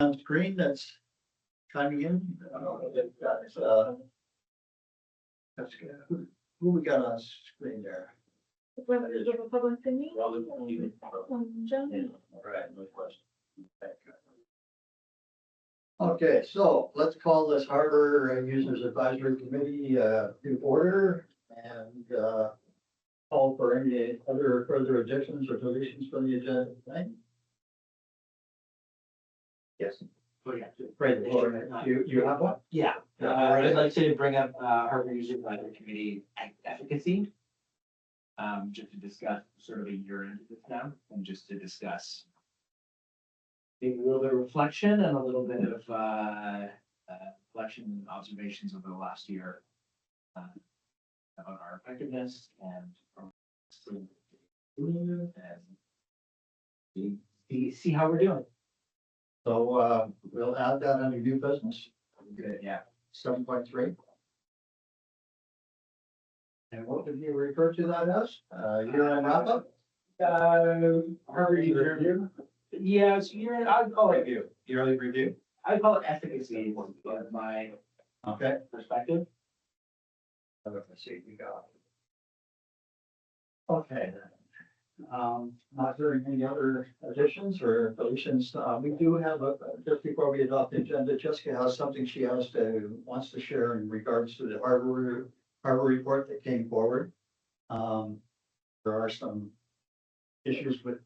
on screen that's chiming in? That's good. Who we got on screen there? Members of the public opinion. John? All right, no question. Okay, so let's call this Harbour Users Advisory Committee to order and call for any other further additions or deletions from the agenda tonight. Yes. Right, you have one? Yeah, I'd like to bring up Harbour Users Advisory Committee Efficacy. Just to discuss sort of a year into this now, and just to discuss maybe a little bit of reflection and a little bit of reflection and observations over the last year about our effectiveness and see how we're doing. So we'll add that under new business. Good, yeah. 7.3. And what did you refer to that as? Year-end wrap up? Harbour User Review. Yeah, it's I'd call it Review. Yearly review. I'd call it efficacy was my Okay. perspective. Let's see, we got. Okay. Not there any other additions or deletions? We do have just before we adopt the agenda, Jessica has something she wants to share in regards to the Harbour report that came forward. There are some issues with.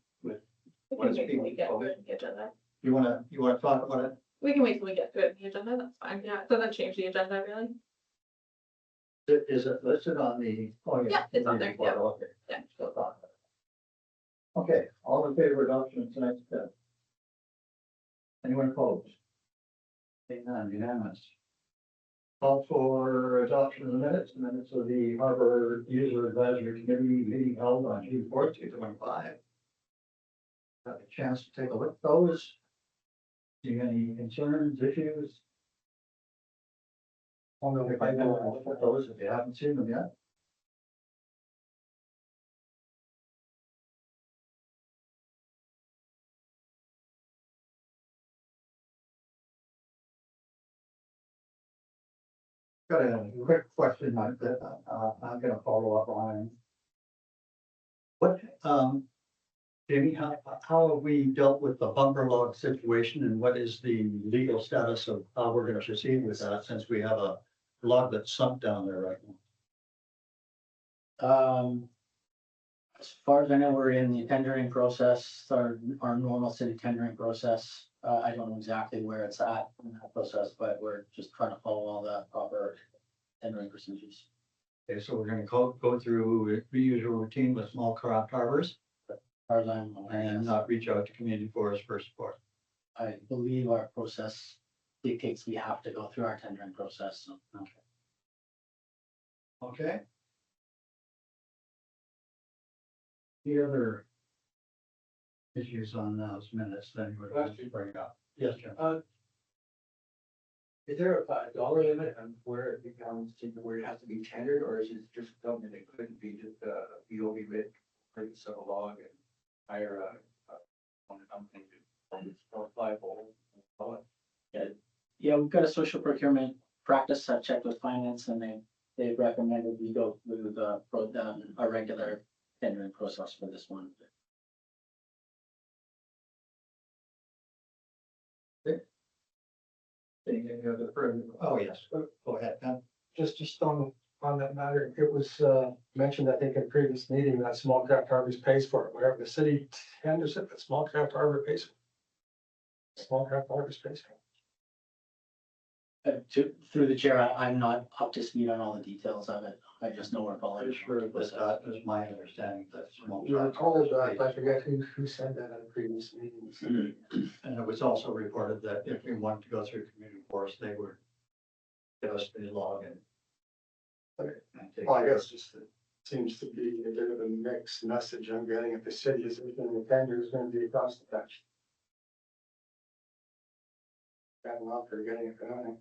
We can wait till we get to it in the agenda. You wanna talk about it? We can wait till we get to it in the agenda, that's fine, yeah, it doesn't change the agenda really. Is it listed on the? Oh, Yeah, it's on there, yeah. Okay. Yeah. So thought. Okay, all in favor of adoption of tonight's bill? Anyone opposed? Seeing none, unanimous. Call for adoption of the minutes of the Harbour User Advisory Committee meeting held on June 4th, 2025. Have a chance to take a look at those. See any concerns, issues? I'll look at those if you haven't seen them yet. Got a quick question that I'm gonna follow up on. What, Jamie, how have we dealt with the bumper log situation and what is the legal status of how we're gonna proceed with that since we have a log that's sunk down there right now? As far as I know, we're in the tendering process, our normal city tendering process. I don't know exactly where it's at in that process, but we're just trying to follow all the proper tendering procedures. Okay, so we're gonna go through the usual routine with small craft harbors As far as I'm aware, and yes. not reach out to community forests for support. I believe our process dictates we have to go through our tendering process, so. Okay. The other issues on those minutes then you would like to bring up? Yes, Jim. Is there a dollar limit on where it becomes, where it has to be tendered, or is it just something that couldn't be just a BOV bid, purchase of a log and hire a company to apply for? Yeah, we've got a social procurement practice. I've checked with finance and they recommended we go through a regular tendering process for this one. Any other further? Oh, yes, go ahead, Ken. Just on that matter, it was mentioned, I think, in a previous meeting that small craft harbors pays for it, whatever the city tenders it, but small craft harbor pays for it. Small craft harbors pays for it. Through the chair, I'm not up to speed on all the details of it. I just know we're following. I'm sure that is my understanding that small. You were told, I forget who said that in previous meetings. And it was also reported that if we wanted to go through community forest, they would give us the log and. Well, I guess just it seems to be a bit of a mixed message I'm getting. If the city is looking at the tender is going to be cost effective. Got an offer getting it going.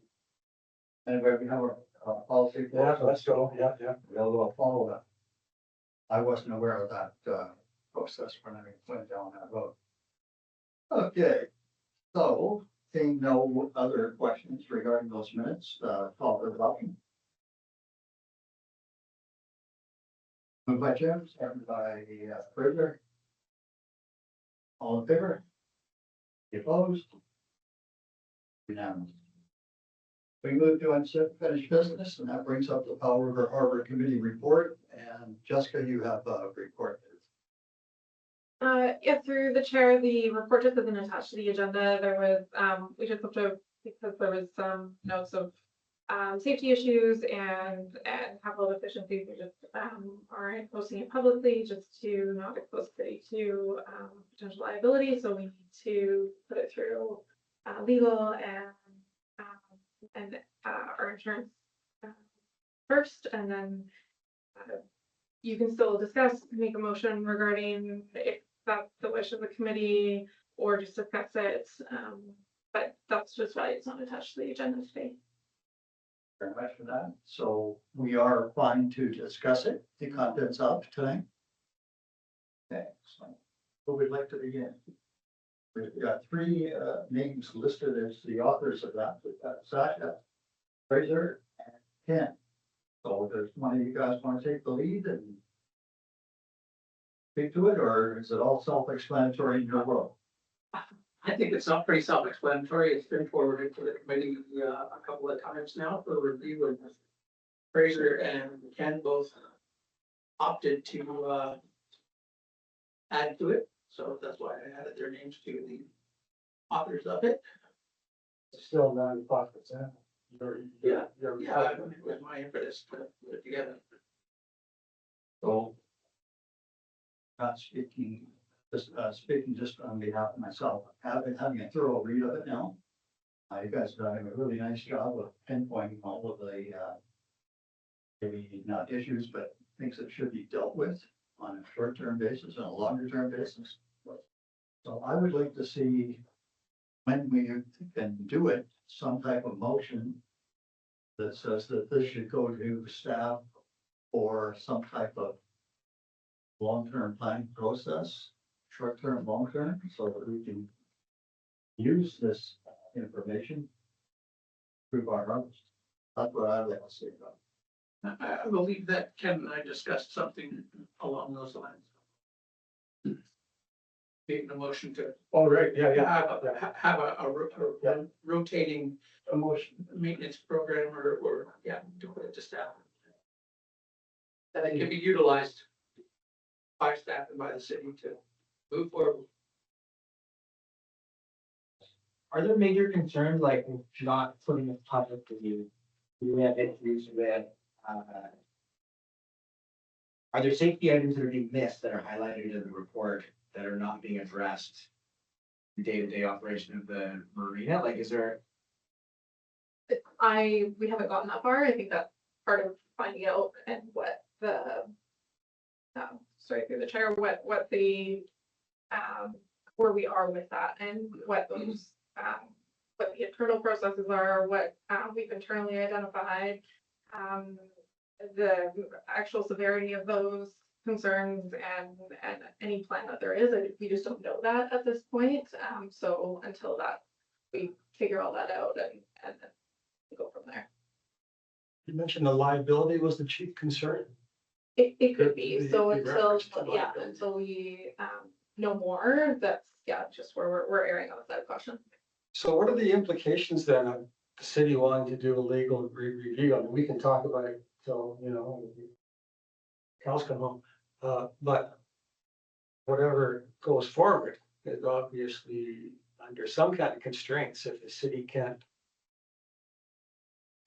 Anyway, we have a policy. Yeah, let's go. Yeah. We'll follow that. I wasn't aware of that process when I went down that road. Okay, so seeing no other questions regarding those minutes, call for adoption. Moved by Jim, seconded by Fraser. All in favor? Any opposed? Unanimous. We move to unfinished business, and that brings up the Powell River Harbor Committee report. And Jessica, you have a report. Yeah, through the chair, the report just isn't attached to the agenda. There was, we just have to, because there was some notes of safety issues and capital efficiencies, we just aren't posting it publicly just to not expose the city to potential liability. So we need to put it through legal and our insurance first, and then you can still discuss, make a motion regarding if that's the wish of the committee, or just discuss it. But that's just why it's not attached to the agenda today. Very much for that. So we are fine to discuss it, the contents of tonight. Okay, so who would like to begin? We've got three names listed as the authors of that, Sasha, Fraser, and Ken. So does one of you guys want to take the lead and speak to it, or is it all self-explanatory in your world? I think it's not pretty self-explanatory. It's been forwarded to the committee a couple of times now for review, and Fraser and Ken both opted to add to it. So that's why I added their names to the authors of it. Still 95%. Yeah, it was my impetus to put it together. So not speaking, speaking just on behalf of myself, having a thorough read of it now. You guys are doing a really nice job of pinpointing all of the maybe not issues, but things that should be dealt with on a short-term basis and a longer-term basis. So I would like to see, when we can do it, some type of motion that says that this should go to staff or some type of long-term planning process, short-term, long-term, so that we can use this information to improve our harvest. That's what I'd like to see about it. I believe that Ken and I discussed something along those lines. Making a motion to Oh, right, yeah. have a rotating Emotion. maintenance program or to put it to staff. That it can be utilized by staff and by the city to move forward. Are there major concerns like not putting this public review? Do we have issues with, are there safety items that are being missed that are highlighted in the report that are not being addressed? The day-to-day operation of the marina, like, is there? We haven't gotten that far. I think that's part of finding out and what the, through the chair, what the, where we are with that and what those, what the internal processes are, what, we've internally identified, the actual severity of those concerns and any plan that there is. We just don't know that at this point. So until that, we figure all that out and go from there. You mentioned the liability was the chief concern. It could be. So The until, reference to liability. until we know more, that's, just where we're erring on the side of caution. So what are the implications then of the city wanting to do a legal review? I mean, we can talk about it till, cows come home. But whatever goes forward is obviously under some kind of constraints. If the city can't,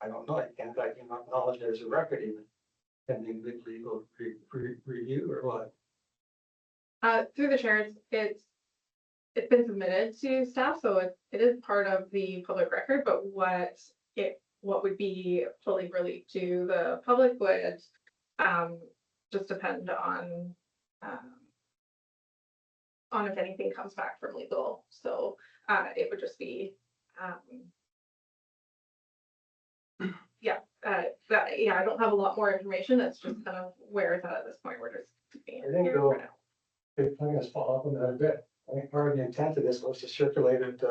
I don't know, it can't acknowledge there's a record even pending the legal review or what? Through the chair, it's been submitted to staff, so it is part of the public record, but what would be fully released to the public would just depend on if anything comes back from legal. So it would just be I don't have a lot more information. It's just kind of where it's at this point. We're just keeping it here for now. I'm going to follow up on that a bit. I think part of the intent of this was to circulate it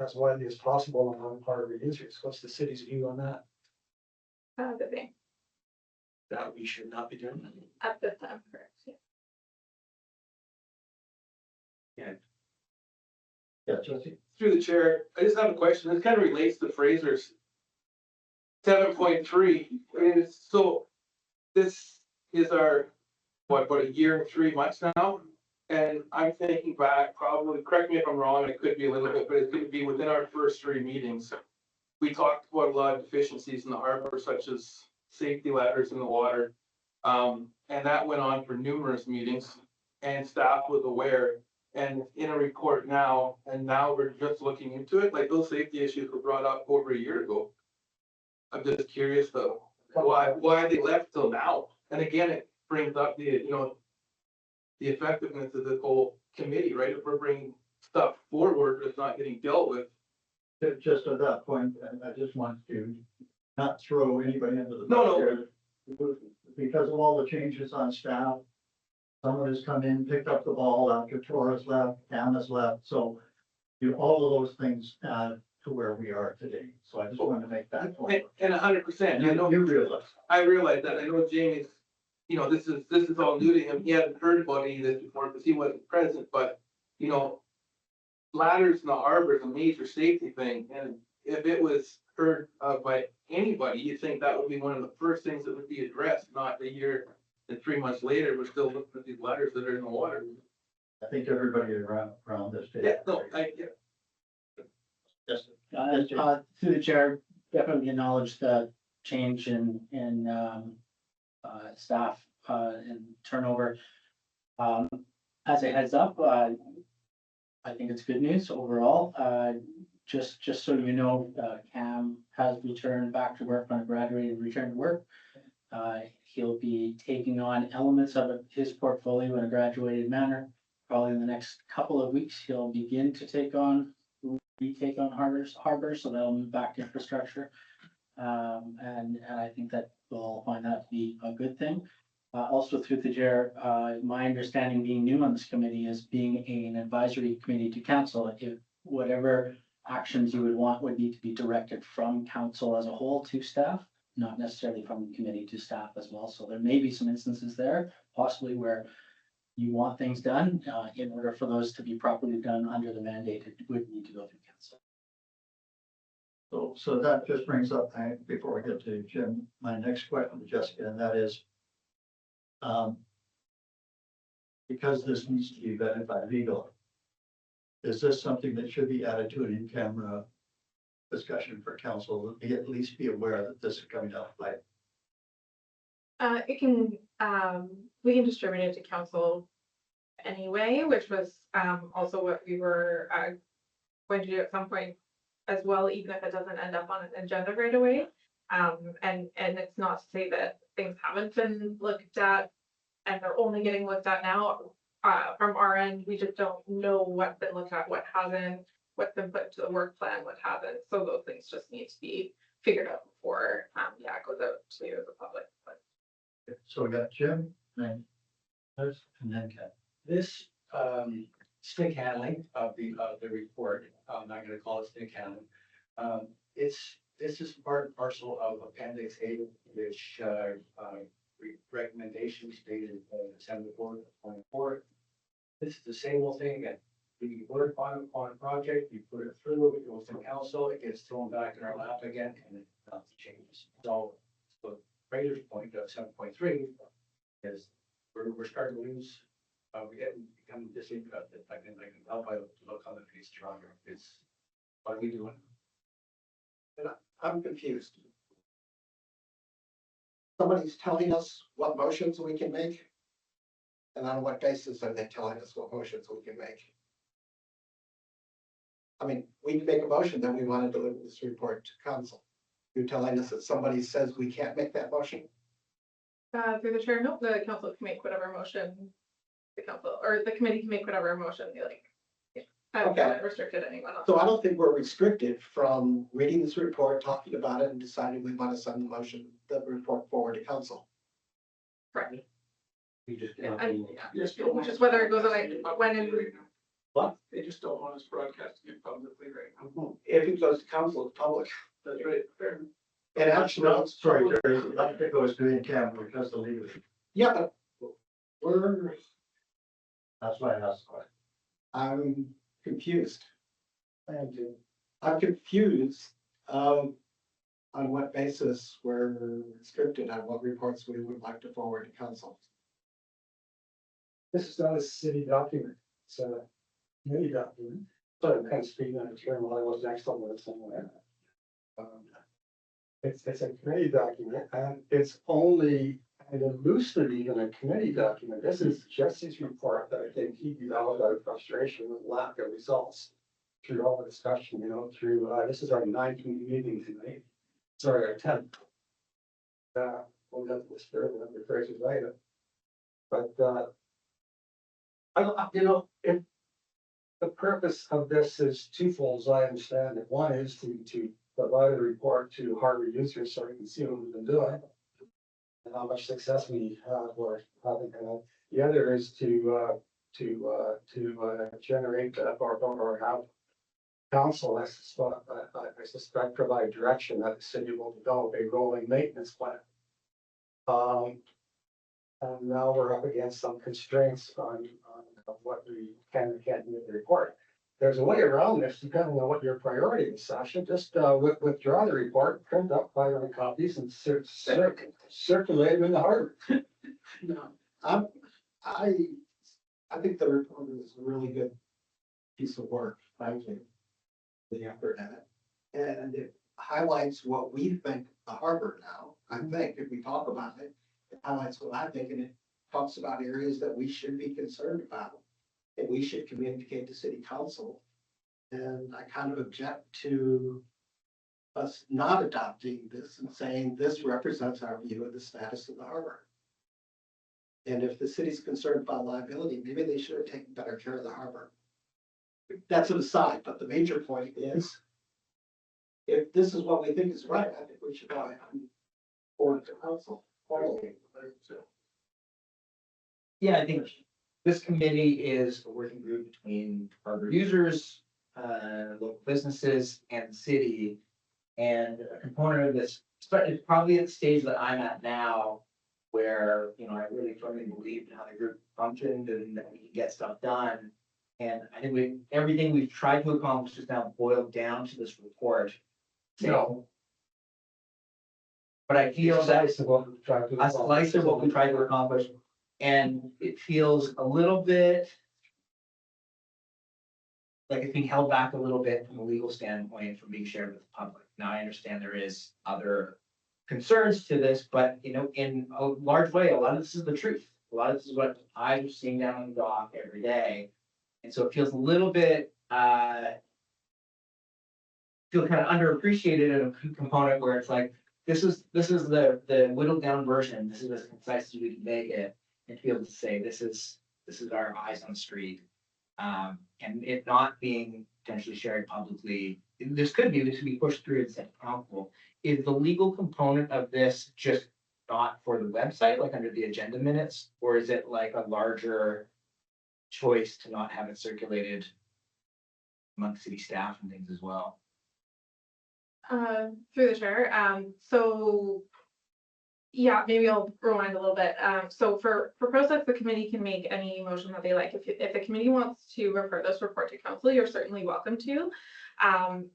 as widely as possible among harbor users. What's the city's view on that? The same That we should not be doing. at this time, correct? Yeah. Yeah, Jesse. Through the chair, I just have a question. This kind of relates to Fraser's 7.3. So this is our, what, about a year and 3 months now? And I'm thinking back, probably, correct me if I'm wrong, it could be a little bit, but it's going to be within our first 3 meetings. We talked about a lot of deficiencies in the harbor, such as safety ladders in the water. And that went on for numerous meetings, and staff was aware. And in a report now, and now we're just looking into it, like those safety issues were brought up over a year ago. I'm just curious though, why they left till now? And again, it brings up the, the effectiveness of this whole committee, right? If we're bringing stuff forward that's not getting dealt with. Just at that point, I just want to not throw anybody into the. No. here. Because of all the changes on staff, someone has come in, picked up the ball after Torres left, Cam has left, so all of those things add to where we are today. So I just wanted to make that point. And 100%, I know, You realize. I realize that. I know Jamie's, this is all new to him. He hadn't heard about any of this before because he wasn't present, but, ladders in the harbor is a major safety thing. And if it was heard of by anybody, you'd think that would be one of the first things that would be addressed, not a year and 3 months later, we're still looking at these ladders that are in the water. I think everybody around this. Yeah, no, Yes. Through the chair, definitely acknowledge the change in staff and turnover. As a heads up, I think it's good news overall. Just so you know, Cam has returned back to work on a graduated return to work. He'll be taking on elements of his portfolio in a graduated manner. Probably in the next couple of weeks, he'll begin to retake on harbor, so they'll move back to infrastructure. And I think that we'll find that to be a good thing. Also through the chair, my understanding being new on this committee is being an advisory committee to council. If whatever actions you would want would need to be directed from council as a whole to staff, not necessarily from the committee to staff as well. So there may be some instances there, possibly where you want things done, in order for those to be properly done under the mandate, it would need to go through council. So that just brings up, before we get to Jim, my next question to Jessica, and that is, because this needs to be vetted by legal, is this something that should be added to an in-camera discussion for council, to at least be aware that this is coming down the pipe? It can, we can distribute it to council anyway, which was also what we were going to do at some point as well, even if it doesn't end up on an agenda right away. And it's not to say that things haven't been looked at and they're only getting looked at now. From our end, we just don't know what's been looked at, what hasn't, what's been put into the work plan, what hasn't. So those things just need to be figured out before it goes out to the public. But So we got Jim, and then Ken. This stick handling of the report, I'm not gonna call it stick handling. This is part and parcel of Appendix A, which recommendations dated December 4th, 2024. This is the same old thing again. We work on a project, you put it through, it goes to council, it gets thrown back in our lap again, and it nothing changes. So Fraser's point of 7.3 is we're starting to lose. We get become disinterested. I can tell by the look on the face stronger. It's what are we doing? And I'm confused. Somebody's telling us what motions we can make. And on what basis are they telling us what motions we can make? I mean, we make a motion, then we want to deliver this report to council. You're telling us that somebody says we can't make that motion? through the chair, no, the council can make whatever motion the council or the committee can make whatever motion they like. I haven't restricted anyone else. So I don't think we're restricted from reading this report, talking about it, and deciding we want to send the motion, the report forward to council. Correct. We just And just whether it goes away when and They just don't want us broadcasting it publicly right now. If it goes to council, it's public. That's right. Fair. And actually, No, sorry, Jerry, I think it goes to in-camera because the legal, yeah, but we're, that's why I asked. I'm confused. I am too. I'm confused, on what basis we're restricted on what reports we would like to forward to council. This is not a city document, it's a committee document. So I'm kind of speaking on a term while I was next on it somewhere. It's a committee document and it's only kind of loosely even a committee document. This is Jesse's report that I think he developed out of frustration with lack of results through all the discussion, through, this is our 9th meeting tonight. Sorry, our 10th. We'll get to this further, the phrases later. But, if the purpose of this is twofold, as I understand it. One is to provide a report to Harbour users so we can see what we've been doing and how much success we have or haven't had. The other is to generate or have council, I suspect, provide direction that the city will develop a rolling maintenance plan. And now we're up against some constraints on what we can and can't do with the report. There's a way around this, depending on what your priority is, Sasha. Just withdraw the report, print up 500 copies and circulate them in the harbor. No, I think the report is a really good piece of work, frankly, the effort in it. And it highlights what we think the harbor now, I think, if we talk about it, it highlights what I think, and it talks about areas that we should be concerned about. And we should communicate to city council. And I kind of object to us not adopting this and saying this represents our view of the status of the harbor. And if the city's concerned about liability, maybe they should have taken better care of the harbor. That's an aside, but the major point is, if this is what we think is right, I think we should go ahead and forward to council. Yeah, I think this committee is a working group between harbor users, local businesses and the city. And a component of this, it's probably at the stage that I'm at now, where, I really firmly believe in how the group functioned and that we can get stuff done. And I think everything we've tried to accomplish is now boiled down to this report. No. But I feel that a slice of what we tried to a slice of what we tried to accomplish, and it feels a little bit like it's being held back a little bit from a legal standpoint from being shared with the public. Now, I understand there is other concerns to this, but in a large way, a lot of this is the truth. A lot of this is what I'm seeing down on the dock every day. And so it feels a little bit feel kind of underappreciated in a component where it's like, this is the whittled down version. This is as concise as we can make it, and to be able to say this is our eyes on the street, and it not being potentially shared publicly. This could be pushed through and sent to council. Is the legal component of this just not for the website, like under the agenda minutes, or is it like a larger choice to not have it circulated among city staff and things as well? Through the chair. So yeah, maybe I'll rewind a little bit. So for process, the committee can make any motion that they like. If the committee wants to refer this report to council, you're certainly welcome to.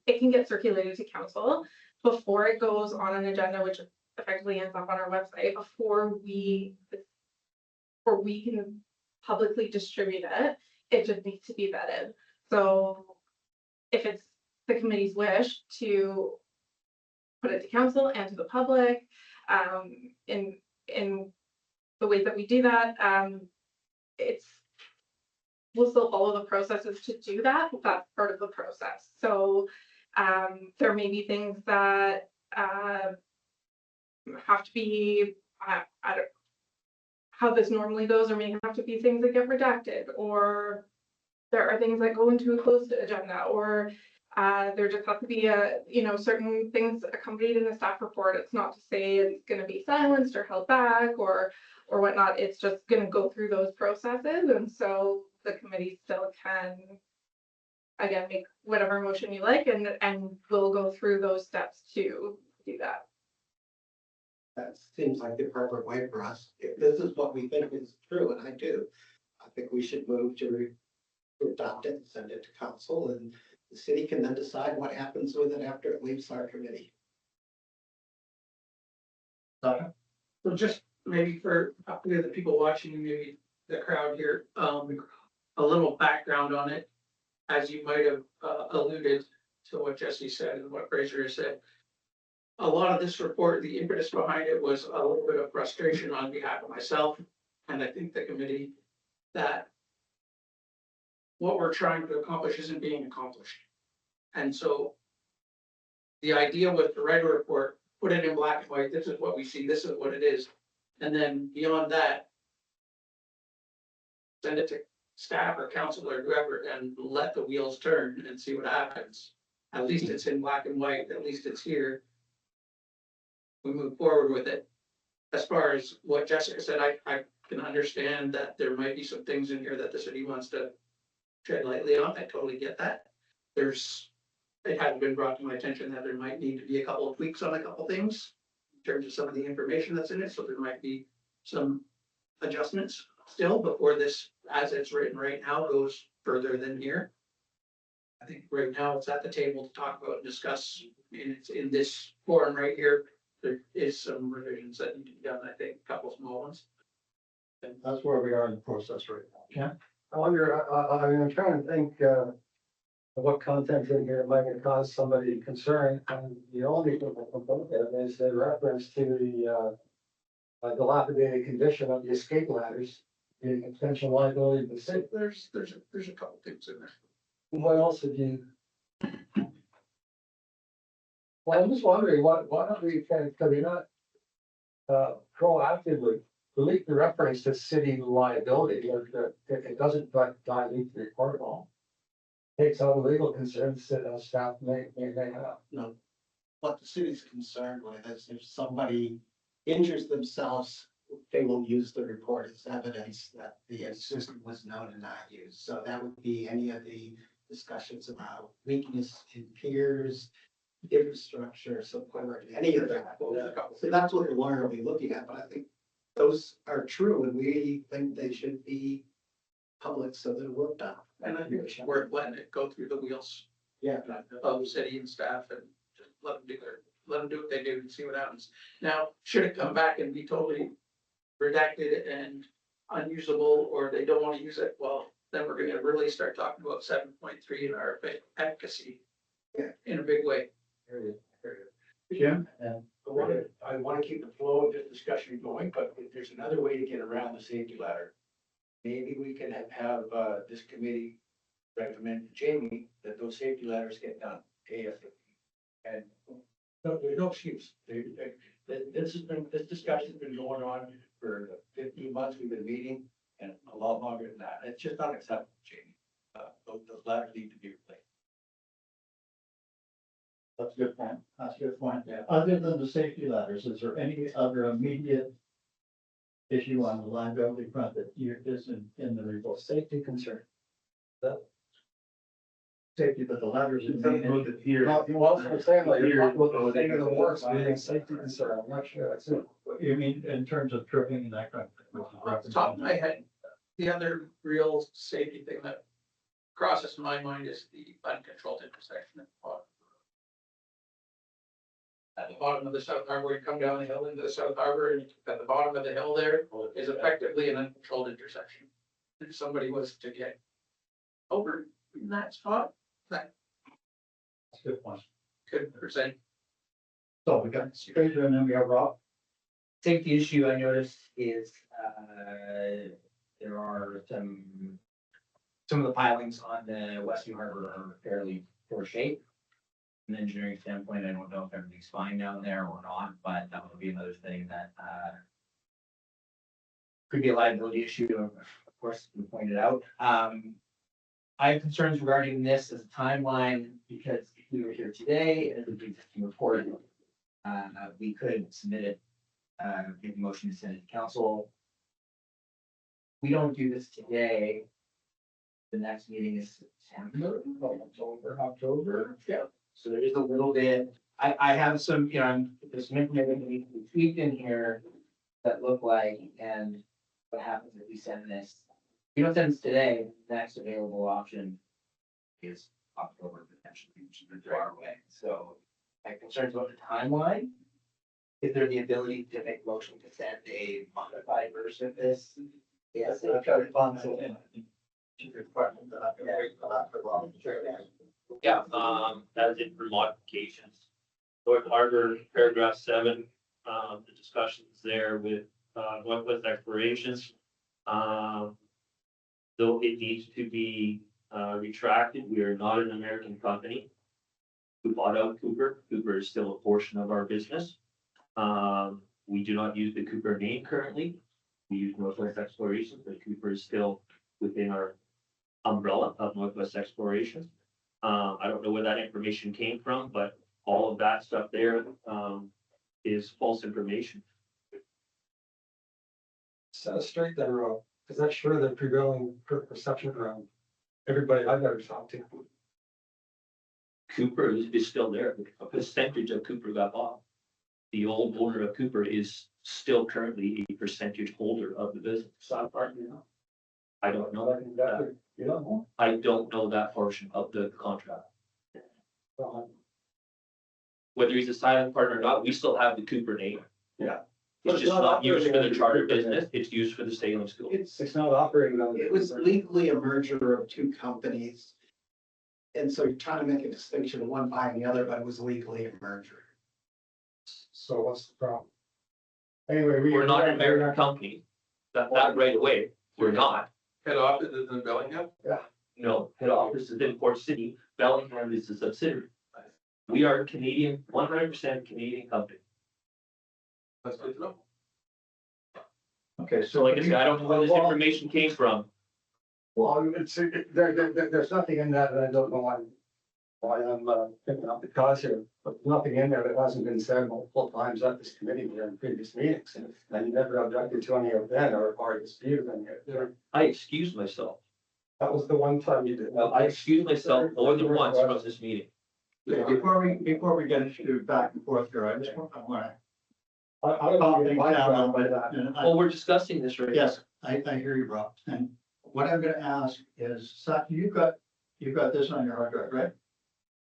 It can get circulated to council before it goes on an agenda, which effectively ends up on our website, before we can publicly distribute it. It just needs to be vetted. So if it's the committee's wish to put it to council and to the public, in the ways that we do that, we'll still follow the processes to do that. That's part of the process. So there may be things that have to be, I don't how this normally goes, or may have to be things that get redacted, or there are things that go into a closed agenda, or there just has to be certain things accompanied in the staff report. It's not to say it's going to be silenced or held back or whatnot. It's just going to go through those processes, and so the committee still can again, make whatever motion you like, and we'll go through those steps to do that. That seems like the appropriate way for us. If this is what we think is true, and I do, I think we should move to adopt it and send it to council, and the city can then decide what happens with it after it leaves our committee. Sasha? So just maybe for the people watching, maybe the crowd here, a little background on it. As you might have alluded to what Jesse said and what Fraser has said. A lot of this report, the impetus behind it was a little bit of frustration on behalf of myself, and I think the committee, that what we're trying to accomplish isn't being accomplished. And so the idea was to write a report, put it in black and white, this is what we see, this is what it is. And then beyond that, send it to staff or council or whoever and let the wheels turn and see what happens. At least it's in black and white, at least it's here. We move forward with it. As far as what Jessica said, I can understand that there might be some things in here that the city wants to tread lightly on. I totally get that. It has been brought to my attention that there might need to be a couple of tweaks on a couple things in terms of some of the information that's in it. So there might be some adjustments still before this, as it's written right now, goes further than here. I think right now it's at the table to talk about and discuss, and it's in this forum right here. There is some revisions that need to be done, I think, a couple small ones. And that's where we are in the process right now. Yeah. I wonder, I mean, I'm trying to think, of what content in here might cause somebody concern, and the only thing I can think of is the reference to the, dilapidated condition of the escape ladders, the potential liability of the city. There's a couple things in there. What else have you? Well, I'm just wondering, why don't we, can we not, proactively delete the reference to city liability, or if it doesn't dilute the report at all? Takes out legal concerns that staff may have. No, what the city's concerned with is if somebody injures themselves, they will use the report as evidence that the system was known and not used. So that would be any of the discussions about weakness in peers, infrastructure, support, any of that. So that's what the lawyer will be looking at, but I think those are true, and we think they should be public so they're worked on. And I think it's worth letting it go through the wheels Yeah. of city and staff and just let them do what they do and see what happens. Now, should it come back and be totally redacted and unusable, or they don't want to use it, well, then we're gonna really start talking about 7.3 in our efficacy. Yeah. In a big way. Jim? I want to keep the flow of this discussion going, but if there's another way to get around the safety ladder, maybe we can have this committee recommend to Jamie that those safety ladders get done ASAP. And no, there's no excuse. This discussion's been going on for 15 months. We've been meeting, and a lot longer than that. It's just not acceptable, Jamie. Those ladders need to be replaced. That's a good point. That's a good point. Yeah. Other than the safety ladders, is there any other immediate issue on the liability front that is in the report? Safety concern. Safety, but the ladders is the main issue. Here. Well, I'm saying, like, you're talking about the thing in the works, being safety concern, I'm not sure that's it. You mean in terms of tripping and that kind of thing? Off the top of my head, the other real safety thing that crosses my mind is the uncontrolled intersection at the bottom of the South Harbor. You come down the hill into the South Harbor, and at the bottom of the hill there is effectively an uncontrolled intersection. If somebody was to get over in that spot, that That's a good point. could present. So we got Fraser and then we have Rob. Safety issue I noticed is, there are some of the pilings on the West New Harbor are fairly poor shape. From an engineering standpoint, I don't know if everything's fine down there or not, but that would be another thing that, could be a liability issue, of course, we pointed out. I have concerns regarding this as a timeline, because if we were here today, as a existing report, we could submit it, make a motion to send it to council. We don't do this today. The next meeting is September. October. Yeah. So there is a little bit, I have some, there's some information that needs to be tweaked in here that look like, and what happens if we send this? If we don't send this today, the next available option is October potentially, which is far away. So my concerns about the timeline. Is there the ability to make motion to send a modified version of this? Yes. Yeah, that's it for modifications. North Harbor, paragraph 7, the discussions there with, Northwest Explorations. Though it needs to be, retracted, we are not an American company. We bought out Cooper. Cooper is still a portion of our business. We do not use the Cooper name currently. We use Northwest Exploration, but Cooper is still within our umbrella of Northwest Exploration. I don't know where that information came from, but all of that stuff there, is false information. Set us straight there, Rob, because that's sure the prevailing perception around everybody I've ever talked to. Cooper is still there. A percentage of Cooper got bought. The old owner of Cooper is still currently a percentage holder of the business. South Park, you know. I don't know that. You don't know? I don't know that portion of the contract. Well, Whether he's a silent partner or not, we still have the Cooper name. Yeah. It's But just not used for the operating charter under Cooper business. It's used for the sailing school. It's not operating on. It was legally a merger of two companies. And so you're trying to make a distinction, one buying the other, but it was legally a merger. So what's the problem? Anyway, We're not an American company. That right away, we're not. Head office is in Bellingham. No, head office is in Port City. Bellingham is a subsidiary. We are Canadian, 100% Canadian company. That's good to know. Okay, So like I said, I don't know where this information came from. Well, there's nothing in that, and I don't know why I'm picking up the cause here, but nothing in there that hasn't been said multiple times at this committee or in previous meetings, and you never objected to any of them or disputed any of them. I excused myself. That was the one time you did. I excused myself more than once from this meeting. Yeah, before we get into back and forth here, I just want to. I don't know. Well, we're discussing this right now. Yes, I hear you, Rob. And what I'm gonna ask is, Saki, you've got this on your hard drive, right?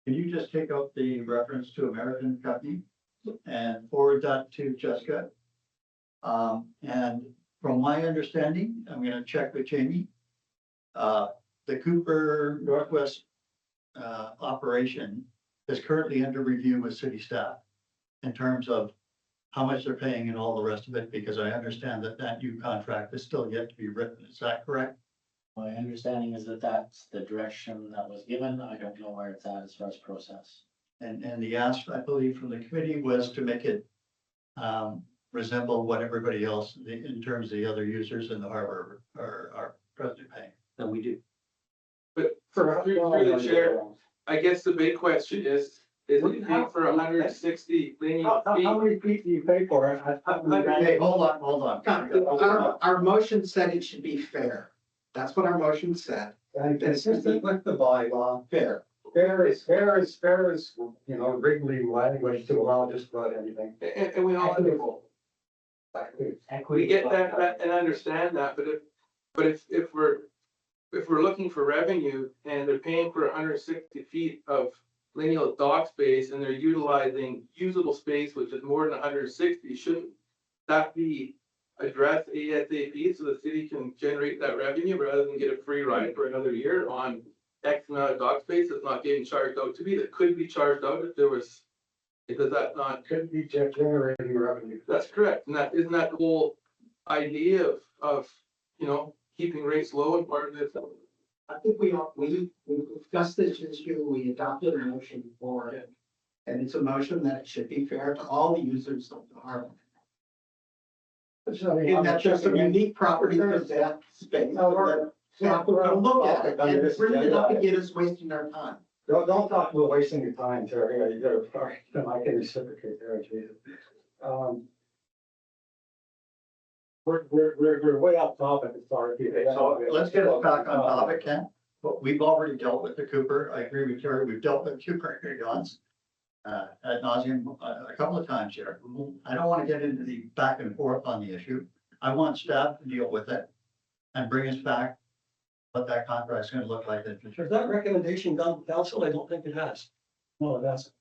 Can you just take out the reference to American company and forward that to Jessica? And from my understanding, I'm gonna check with Jamie. The Cooper Northwest operation is currently under review with city staff in terms of how much they're paying and all the rest of it, because I understand that new contract is still yet to be written. Is that correct? My understanding is that that's the direction that was given. I don't know where it's at as far as process. And the ask, I believe, from the committee was to make it resemble what everybody else, in terms of the other users in the harbor are presently paying. And we do. But through the chair, I guess the big question is it paid for 160 linear How feet? many feet do you pay for it? Hey, hold on. Our motion said it should be fair. That's what our motion said. And consistent with the bylaw, Fair. fair is, you know, Wrigley language to allow just about anything. And we all we get that and understand that, but if we're looking for revenue and they're paying for 160 feet of lineal dock space and they're utilizing usable space, which is more than 160, shouldn't that be addressed ASAP so the city can generate that revenue rather than get a free ride for another year on X amount of dock space that's not getting charged out to me, that could be charged out if there was, because that not. Could be generating revenue. That's correct, and that, isn't that the whole idea of, keeping rates low and part of this? I think we discussed this issue, we adopted a motion for it. And it's a motion that it should be fair to all the users of the harbor. And that's just a unique property of that space. We're gonna look at it, and bringing it up again is wasting our time. Don't talk about wasting your time, Terry. You gotta, I can reciprocate there, Jesus. We're way off topic as far as. So let's get us back on topic, Ken. but we've already dealt with the Cooper. I agree with Terry. We've dealt with Cooper here once. Ad nauseum a couple of times here. I don't want to get into the back and forth on the issue. I want staff to deal with it and bring us back what that contract is going to look like in the future. Has that recommendation gone to council? I don't think it has. No, it hasn't.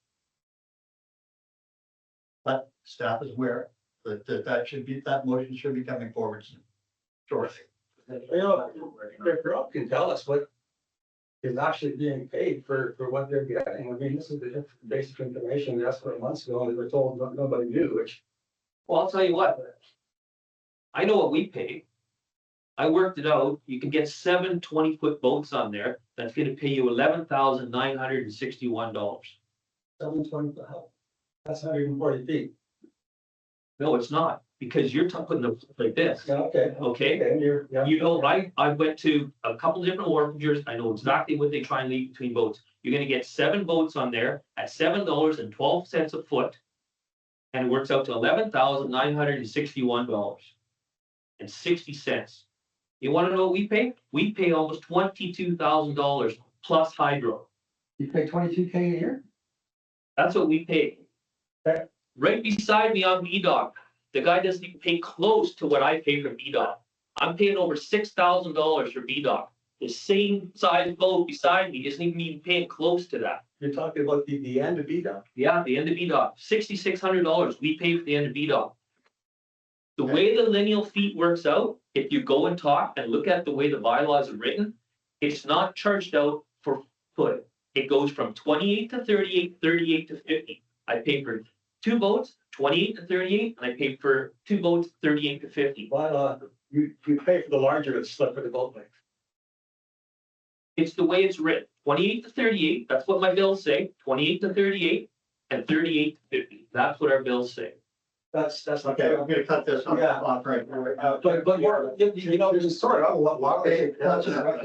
But staff is aware that motion should be coming forward soon. Shortly. You know, if Rob can tell us what is actually being paid for what they're getting. I mean, this is the basic information that's for months ago, and they were told nobody knew, which. Well, I'll tell you what. I know what we pay. I worked it out. You can get 7 20-foot boats on there. That's gonna pay you $11,961. 720 for help. That's 140 feet. No, it's not, because you're putting them like this, Yeah, okay. okay? Okay, you're, yeah. You know, I went to a couple different wharfages. I know exactly what they try and leave between boats. You're gonna get 7 boats on there at $7.12 a foot. And it works out to $11,961.60. You wanna know what we pay? We pay almost $22,000 plus hydro. You pay 22K a year? That's what we pay. Okay. Right beside me on BDOC, the guy doesn't even pay close to what I pay for BDOC. I'm paying over $6,000 for BDOC. The same size boat beside me isn't even paying close to that. You're talking about the end of BDOC. Yeah, the end of BDOC, $6,600 we pay for the end of BDOC. The way the lineal feet works out, if you go and talk and look at the way the bylaws are written, it's not charged out for foot. It goes from 28 to 38, 38 to 50. I pay for 2 boats, 28 to 38, and I pay for 2 boats, 38 to 50. Well, you pay for the larger slip of the boat length. It's the way it's written, 28 to 38, that's what my bills say, 28 to 38, and 38 to 50. That's what our bills say. That's Okay, I'm gonna cut this off, Yeah. off right now. But you know, there's sort of what. Okay, that's enough.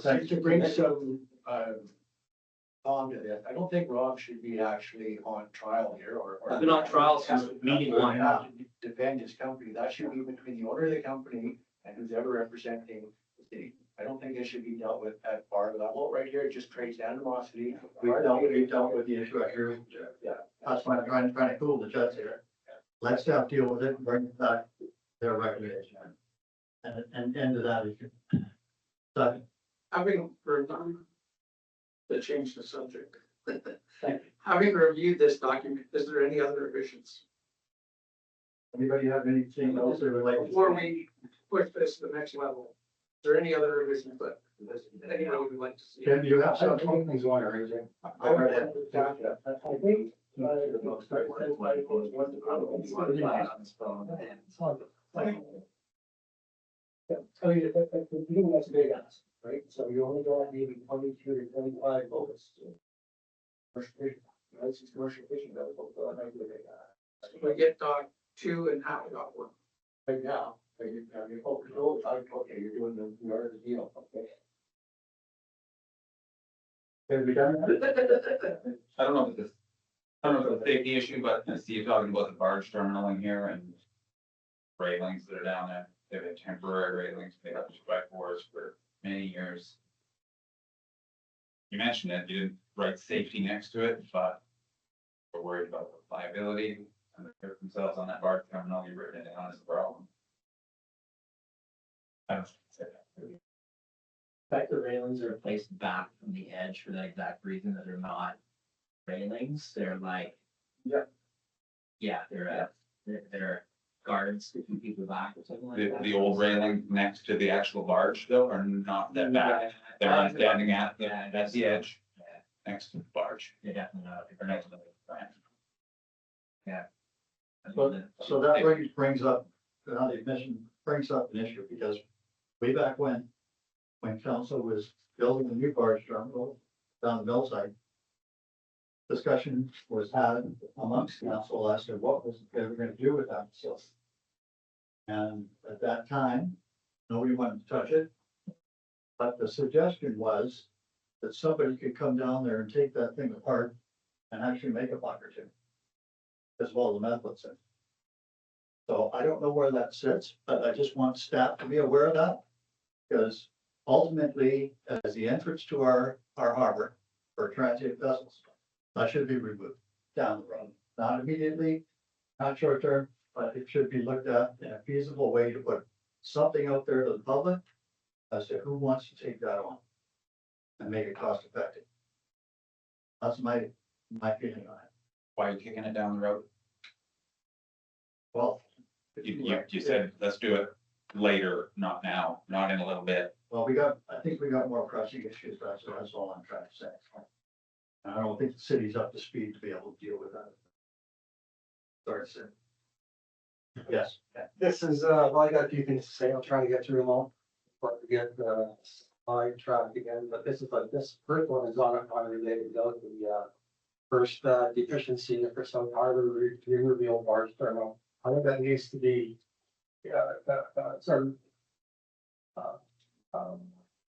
Thanks. To bring some, on to this, I don't think Rob should be actually on trial here or. I've been on trial since meeting Or 1. have to defend his company. That should be between the owner of the company and who's ever representing the city. I don't think it should be dealt with at bar level right here. It just creates animosity. We dealt with the issue here. Yeah. That's why I'm trying to cool the jets here. Let staff deal with it and bring back their recommendation. And end of that issue. Second, Having reviewed, to change the subject. Having reviewed this document, is there any other revisions? anybody have anything else they would like to say? Before we push this to the next level, is there any other revisions that anybody would like to see? Tim, do you have something? Things you want to raise. I would have to attack that. I think. I mean, you that's a big ask, right? So you only got maybe 22 to 25 votes. Commercial fishing, that's just commercial fishing, that was a big ask. We get dog 2 and half dog 1. Right now, you're focused on, okay, you're doing the deal, okay. Have we done I don't know if it's a safety issue, but I see you talking about the barge terminal in here and railings that are down there. They've been temporary railings, they have spike boards for many years. You mentioned it, you didn't write safety next to it, but we're worried about the liability and the hurt themselves on that barge terminal, you've written it down as a problem. I don't say that. In fact, the railings are placed back from the edge for the exact reason that they're not railings, they're like. Yeah. Yeah, they're guards to keep people back or something like that. The old railing next to the actual barge though, are not that back, they're standing at the edge. Yeah. Next to the barge. They're definitely not. Or next to the. So that brings up, the admission brings up an issue, because way back when council was building the new barge terminal down the mill site, discussion was had amongst council as to what was they were gonna do with that facility. And at that time, nobody wanted to touch it. But the suggestion was that somebody could come down there and take that thing apart and actually make a buck or two, as well as the methods in. So I don't know where that sits, but I just want staff to be aware of that, because ultimately, as the entrance to our harbor for transient vessels, that should be removed down the road. Not immediately, not short term, but it should be looked at in a feasible way to put something out there to the public as to who wants to take that on and make it cost effective. That's my feeling on it. Why are you kicking it down the road? Well. You said, let's do it later, not now, not in a little bit. Well, I think we got more pressing issues, that's all I'm trying to say. And I don't think the city's up to speed to be able to deal with that. Sorry, sir. Yes, This is, well, I got a few things to say. I'll try to get through them all. Before we get, slide traffic again, but this first one is on a related note, the, first, deficiency for South Harbour reveal barge terminal. I think that needs to be, sort of,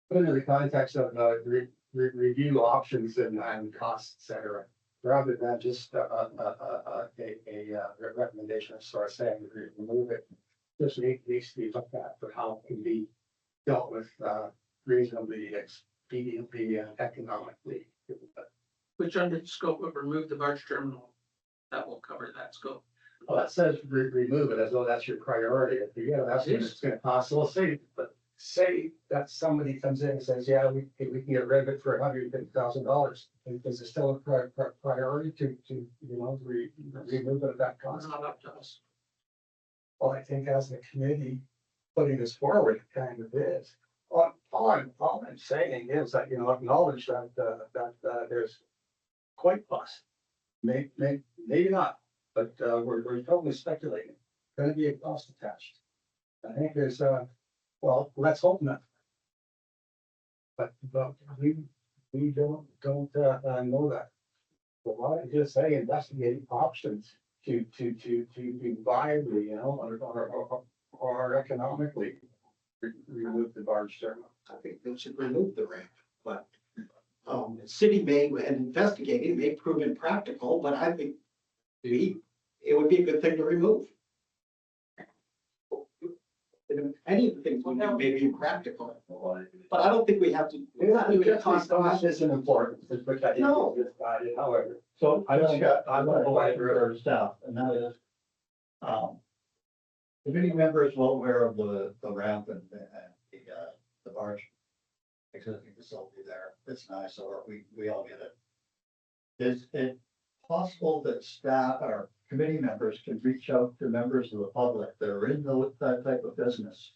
put into the context of, review options and costs, et cetera, rather than just, a recommendation of sort of saying remove it. This needs to be looked at for how it can be dealt with, reasonably, expediently, and economically. Which under the scope of remove the barge terminal, that will cover that scope. Well, that says remove it as though that's your priority. If you get, that's what it's gonna cost. So we'll say, but say that somebody comes in and says, yeah, we can get rid of it for $150,000. Is it still a priority to, remove it at that cost? It's not up to us. Well, I think as a committee, putting this forward, it kind of is. All I'm saying is that, acknowledge that, there's quite cost. Maybe not, but, we're totally speculating. Gonna be a cost attached. I think there's, well, let's hope not. But we don't know that. So why don't you just say investigate options to be viably, or economically remove the barge terminal. I think they should remove the ramp, but, the city may, and investigating may prove impractical, but I think it would be a good thing to remove. Any of the things we do may be impractical, but I don't think we have to. We're not doing a cost Cost isn't important, which I think No. is misguided, however. so I'm gonna provide for staff, and that is, committee members well aware of the ramp and the barge existing facility there. It's nice, so we all get it. Is it possible that staff or committee members can reach out to members of the public that are in that type of business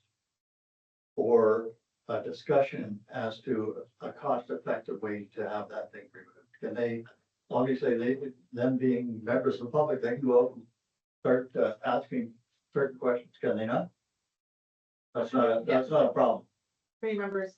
for a discussion as to a cost-effective way to have that thing removed? Can they, obviously, them being members of the public, they can go out and start asking certain questions, can they not? That's not a problem. Committee members,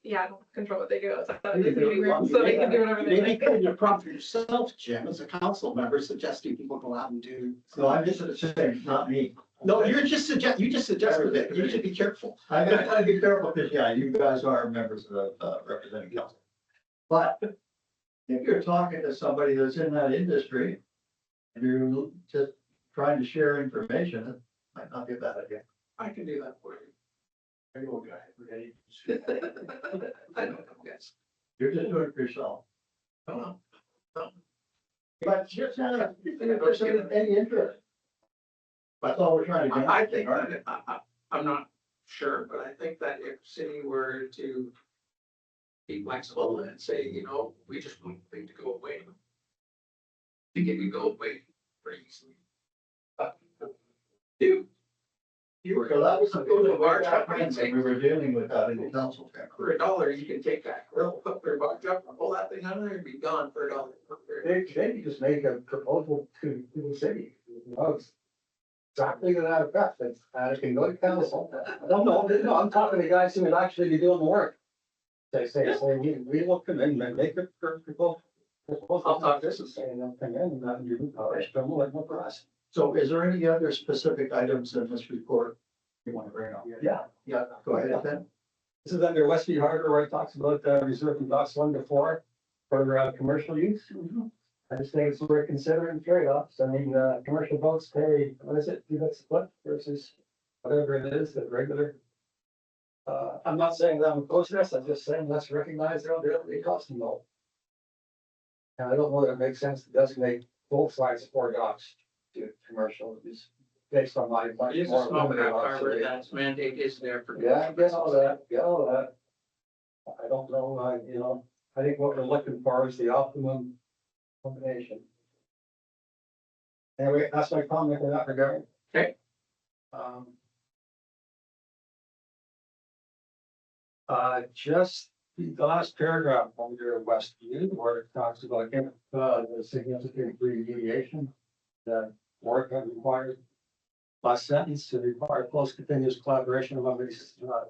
yeah, don't control what they do outside of the meeting room, so they can do whatever they Maybe like. put your prompt for yourself, Jim, as a council member, suggesting people go out and do. So I'm just saying, not me. No, you just suggested it. You should be careful. I gotta be careful because, yeah, you guys are members of the representing council. But if you're talking to somebody that's in that industry and you're just trying to share information, it might not be a bad idea. I can do that for you. There you go, guy. I know, yes. You're just doing it for yourself. No, But just any interest. That's all we're trying to do. I think that, I'm not sure, but I think that if city were to be flexible and say, we just want the thing to go away. I think it could go away pretty easily. You were. So that was the Go to a bar large shop and say, we were dealing with that in the council. for $1, you can take that grill, put their box up, pull that thing out of there and be gone for $1. They just make a proposal to the city. Exactly to that effect, and it can go to council. No, I'm talking to guys who would actually be doing the work. They say, we look at them and make a proposal. I'll talk to this is saying they'll come in and not do like no price. So is there any other specific items in this report you want to bring up? Yeah, go ahead, Ben. This is under Westview Harbor where it talks about reserving docks 1 to 4 for commercial use. I just think it's worth considering trade-offs. I mean, commercial boats pay, what is it, 2 bucks a foot versus whatever it is that regular I'm not saying that I'm opposed to this, I'm just saying let's recognize there'll be costs involved. And I don't know that it makes sense to designate both sides of 4 docks to commercial, it's based on my. It is a small craft harbor, that's mandate is there for. Yeah, I get all that, get all that. I don't know, I think what we're looking for is the optimum combination. Anyway, that's my comment in that regard. Okay. Just the last paragraph under Westview, where it talks about the significant remediation that work had required. Last sentence, to require close continuous collaboration among the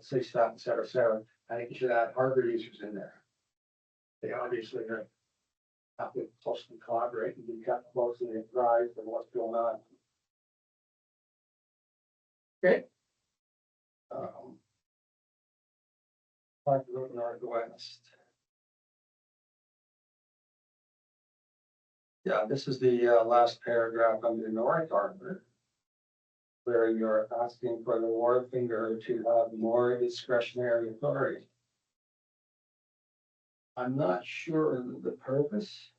city staff, et cetera. I think you should add harbor users in there. They obviously have to closely collaborate and be kept closely advised of what's going on. Okay. Park Road Northwest. Yeah, this is the last paragraph under North Harbor, where you're asking for the wharfinger to have more discretionary authority. I'm not sure of the purpose,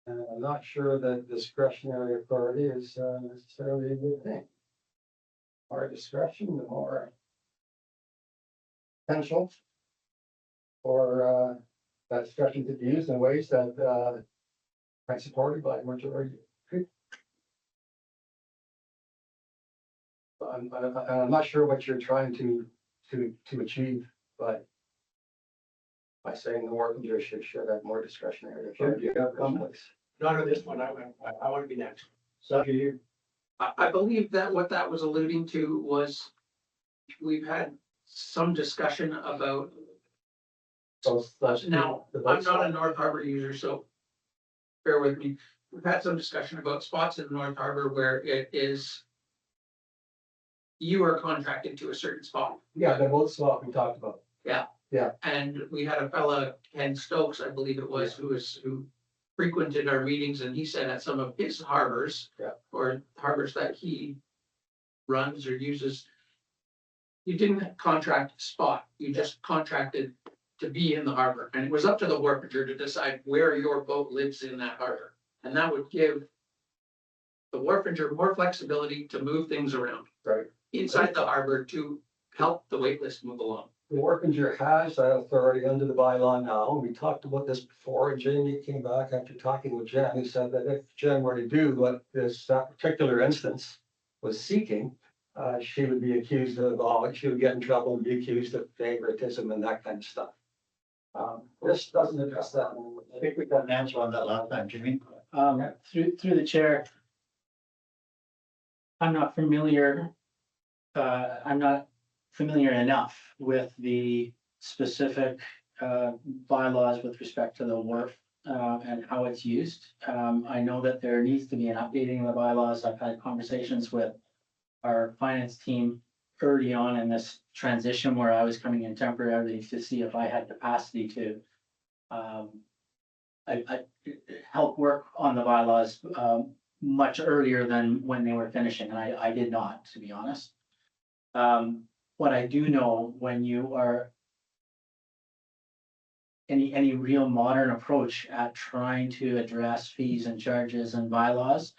and I'm not sure that discretionary authority is necessarily a good thing. More discretion, the more potential for that discretion to be used in ways that are supported by majority. I'm not sure what you're trying to achieve, but by saying the working should have more discretionary authority. Not on this one, I want to be next. So you, I believe that what that was alluding to was we've had some discussion about, so that's. now, I'm not a North Harbor user, so bear with me. We've had some discussion about spots in North Harbor where it is you are contracted to a certain spot. Yeah, they're both what we talked about. And we had a fella, Ken Stokes, I believe it was, who frequented our meetings, and he said at some of his harbors. Yeah. Or harbors that he runs or uses, you didn't contract spot, you just contracted to be in the harbor, and it was up to the wharfinger to decide where your boat lives in that harbor. And that would give the wharfinger more flexibility to move things around. Right. Inside the harbor to help the wait list move along. The workinger has that authority under the bylaw now. We talked about this before, and Jamie came back after talking with Jen, who said that if Jen were to do what that particular instance was seeking, she would be accused of, she would get in trouble and be accused of favoritism and that kind of stuff. This doesn't address that. I think we got an answer on that last time, Jimmy. Through the chair. I'm not familiar enough with the specific bylaws with respect to the wharf and how it's used. I know that there needs to be an updating of the bylaws. I've had conversations with our finance team early on in this transition where I was coming in temporarily to see if I had capacity to I help work on the bylaws much earlier than when they were finishing, and I did not, to be honest. What I do know, when you are any real modern approach at trying to address fees and charges and bylaws,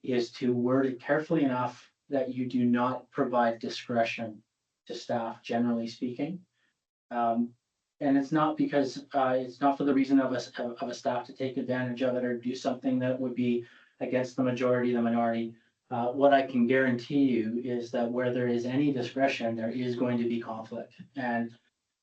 is to word it carefully enough that you do not provide discretion to staff, generally speaking. And it's not because it's not for the reason of a staff to take advantage of it or do something that would be against the majority, the minority. What I can guarantee you is that where there is any discretion, there is going to be conflict. And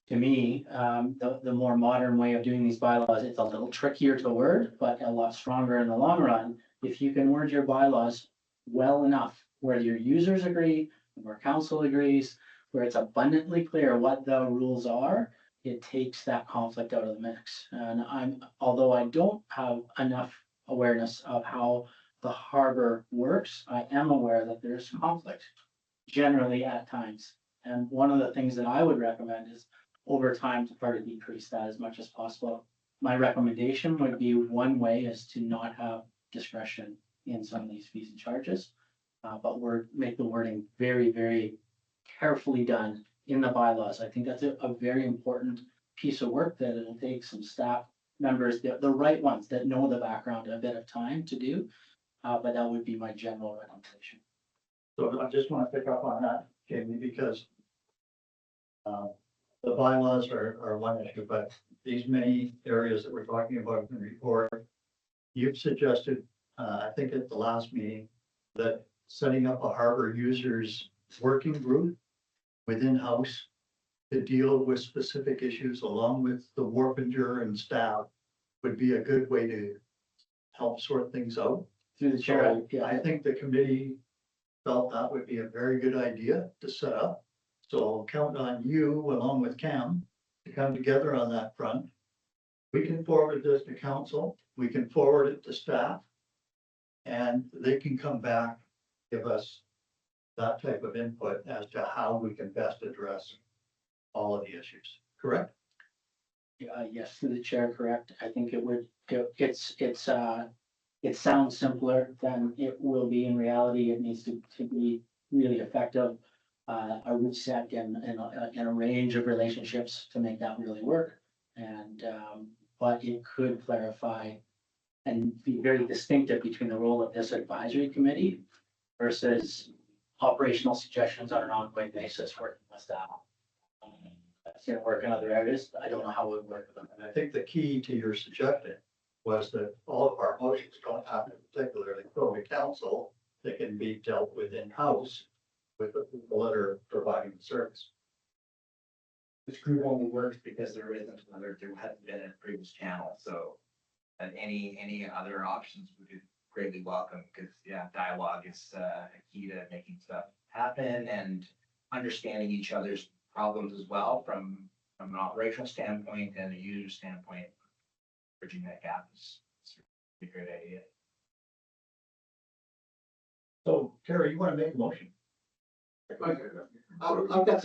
to me, the more modern way of doing these bylaws, it's a little trickier to word, but a lot stronger in the long run. If you can word your bylaws well enough, where your users agree, where council agrees, where it's abundantly clear what the rules are, it takes that conflict out of the mix. And although I don't have enough awareness of how the harbor works, I am aware that there's conflict generally at times. And one of the things that I would recommend is over time to try to decrease that as much as possible. My recommendation would be one way is to not have discretion in some of these fees and charges, but make the wording very, very carefully done in the bylaws. I think that's a very important piece of work that it'll take some staff members, the right ones that know the background, a bit of time to do. But that would be my general recommendation. So I just want to pick up on that, Jamie, because the bylaws are one issue, but these many areas that we're talking about in the report, you've suggested, I think at the last meeting, that setting up a harbor users working group within house to deal with specific issues along with the Warpinger and staff would be a good way to help sort things out. Through the chair, So I think the committee felt that would be a very good idea to set up. So I'll count on you along with Cam to come together on that front. We can forward this to council, we can forward it to staff. And they can come back, give us that type of input as to how we can best address all of the issues, correct? yes, through the chair, correct. I think it would, it sounds simpler than it will be in reality. It needs to be really effective. A reset in a range of relationships to make that really work. And, but it could clarify and be very distinctive between the role of this advisory committee versus operational suggestions on an ongoing basis working with staff. That's gonna work in other areas. I don't know how it would work with them. And I think the key to your suggestion was that all of our motions don't have to particularly go to council. They can be dealt with in-house with the people that are providing the service. This group only works because there hasn't been a previous channel, so. And any other options would be greatly welcome, because dialogue is key to making stuff happen and understanding each other's problems as well from an operational standpoint and a user standpoint. Bridging that gap is a great idea. So Terry, you want to make a motion? I've got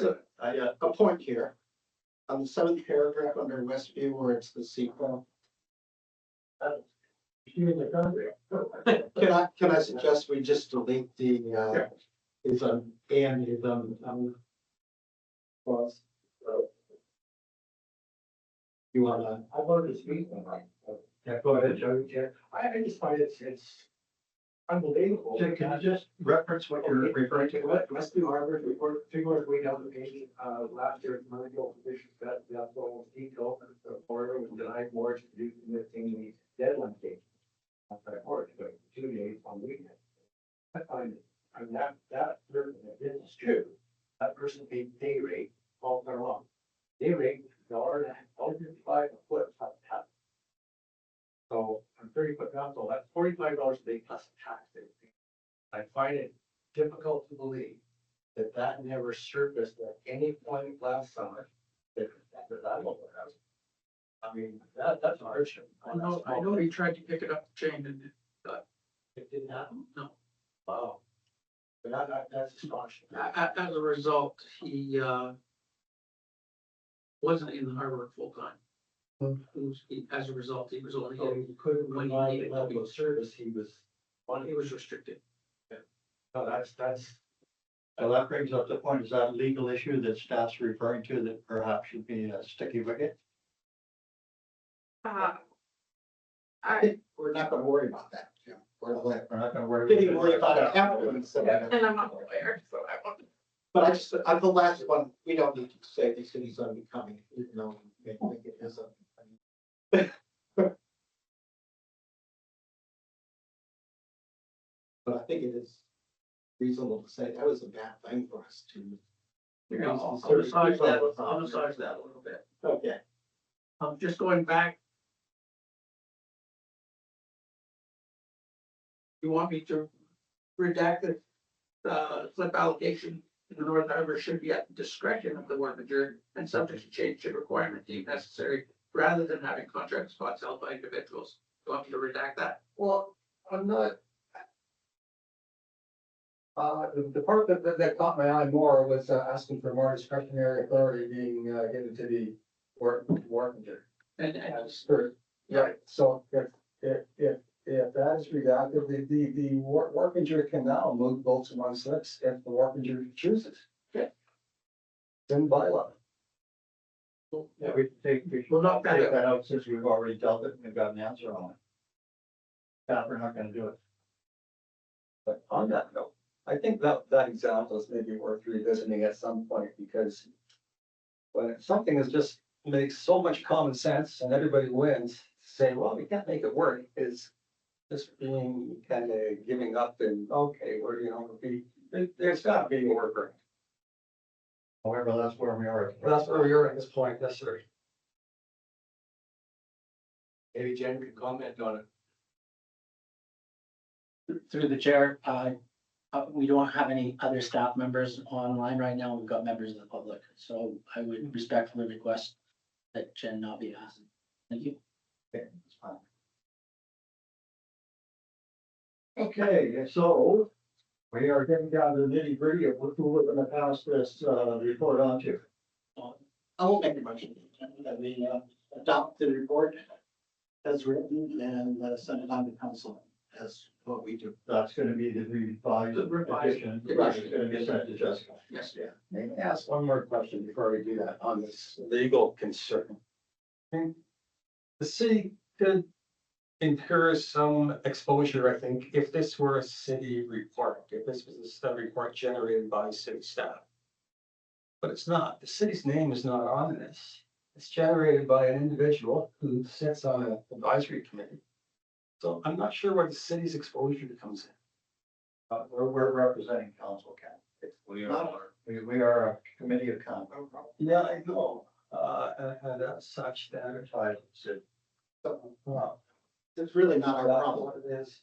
a point here. On the 7th paragraph under Westview where it's the sequel. Can I suggest we just delete the, his, and his, clause? You wanna? I voted to speak on that. Yeah, go ahead, Joe. I just find it's unbelievable. So can you just reference what you're referring to? Westview Harbor report, figures way down the page, last year, medical positions got, that's all detailed, the order was denied warrants to do missing the deadline date. After that order, but 2 days on weekend. I find it, I mean, that person, if this is true, that person paid day rate all summer long. Day rate, $1.55 a foot, up top. So on 30-foot console, that's $45 a day plus tax. I find it difficult to believe that that never surfaced at any point last summer. That I don't know. I mean, that's a hardship. I know he tried to pick it up the chain and It didn't happen? No. Wow. But that's astonishing. as a result, he wasn't in the harbor full time. As a result, he was only, So he couldn't When he provide needed the to level of service he was. he was restricted. No, that's. So that brings up the point, is that a legal issue that staff's referring to that perhaps should be a sticky wicket? We're not gonna worry about that, Jim. We're We're not gonna worry. getting worried about it afterwards. And I'm not a lawyer, so I won't. But I just, the last one, we don't need to say the city's unbecoming, even though we may think it is unbecoming. But I think it is reasonable to say that was a bad thing for us to. I'll massage that a little bit. Okay. Just going back. You want me to redact the slip allocation in the North Harbor should be at the discretion of the Warminger and subject to change should requirement deemed necessary, rather than having contract spots held by individuals. You want me to redact that? Well, I'm not. The part that caught my eye more was asking for more discretionary authority being given to the Warminger. And Right, so if that is redacted, the Warminger can now move boats and run slips if the Warminger chooses. in bylaw. Yeah, we should We'll knock that take out. that out since we've already dealt it and we've got an answer on it. Yeah, we're not gonna do it. But on that note, I think that example is maybe worth revisiting at some point, because when something is just makes so much common sense and everybody wins, say, well, we can't make it work, is this being kind of giving up and, okay, we're, there's gotta be a workaround. However, that's where we are. That's where we are at this point, yes, sir. Maybe Jen could comment on it. Through the chair, we don't have any other staff members online right now. We've got members of the public. So I would respectfully request that Jen not be asked. Thank you. Okay, that's fine. Okay, so we are getting down to the nitty gritty of who we're gonna pass this, report on to. I won't make a motion. That we adopt the report as written and send it on to council as what we do. That's gonna be the revised edition. Right. It's gonna be sent to Jessica. Yes. Yeah. May I ask one more question before we do that on this legal concern? The city could incur some exposure, I think, if this were a city report, if this was a report generated by city staff. But it's not. The city's name is not on this. It's generated by an individual who sits on an advisory committee. So I'm not sure where the city's exposure comes in. We're representing council, Ken. We are. We are a committee of council. Yeah, I know, and as such, that, well, It's really not our that's problem. what it is.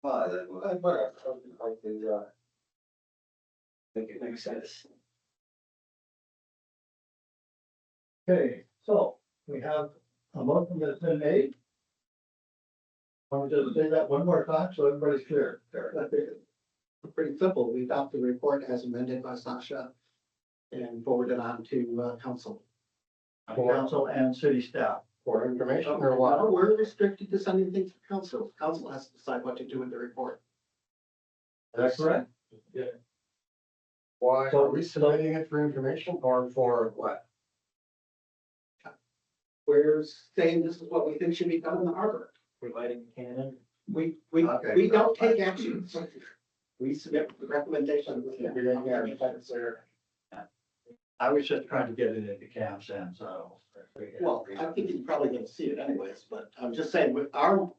Whatever, I can, make it make sense. Okay, so we have a motion that's been made. Want me to say that one more time so everybody's clear? Pretty simple. We adopt the report as amended by Sasha and forward it on to council. Council and city staff. For information or what? No, we're restricted to sending things to council. Council has to decide what to do with the report. Is that correct? Why So- are we submitting it for information or for what? We're saying this is what we think should be done in the harbor. Providing canon. We Okay. don't take action. We submit recommendations. I was just trying to get it into camps and so. Well, I think you're probably gonna see it anyways, but I'm just saying, with our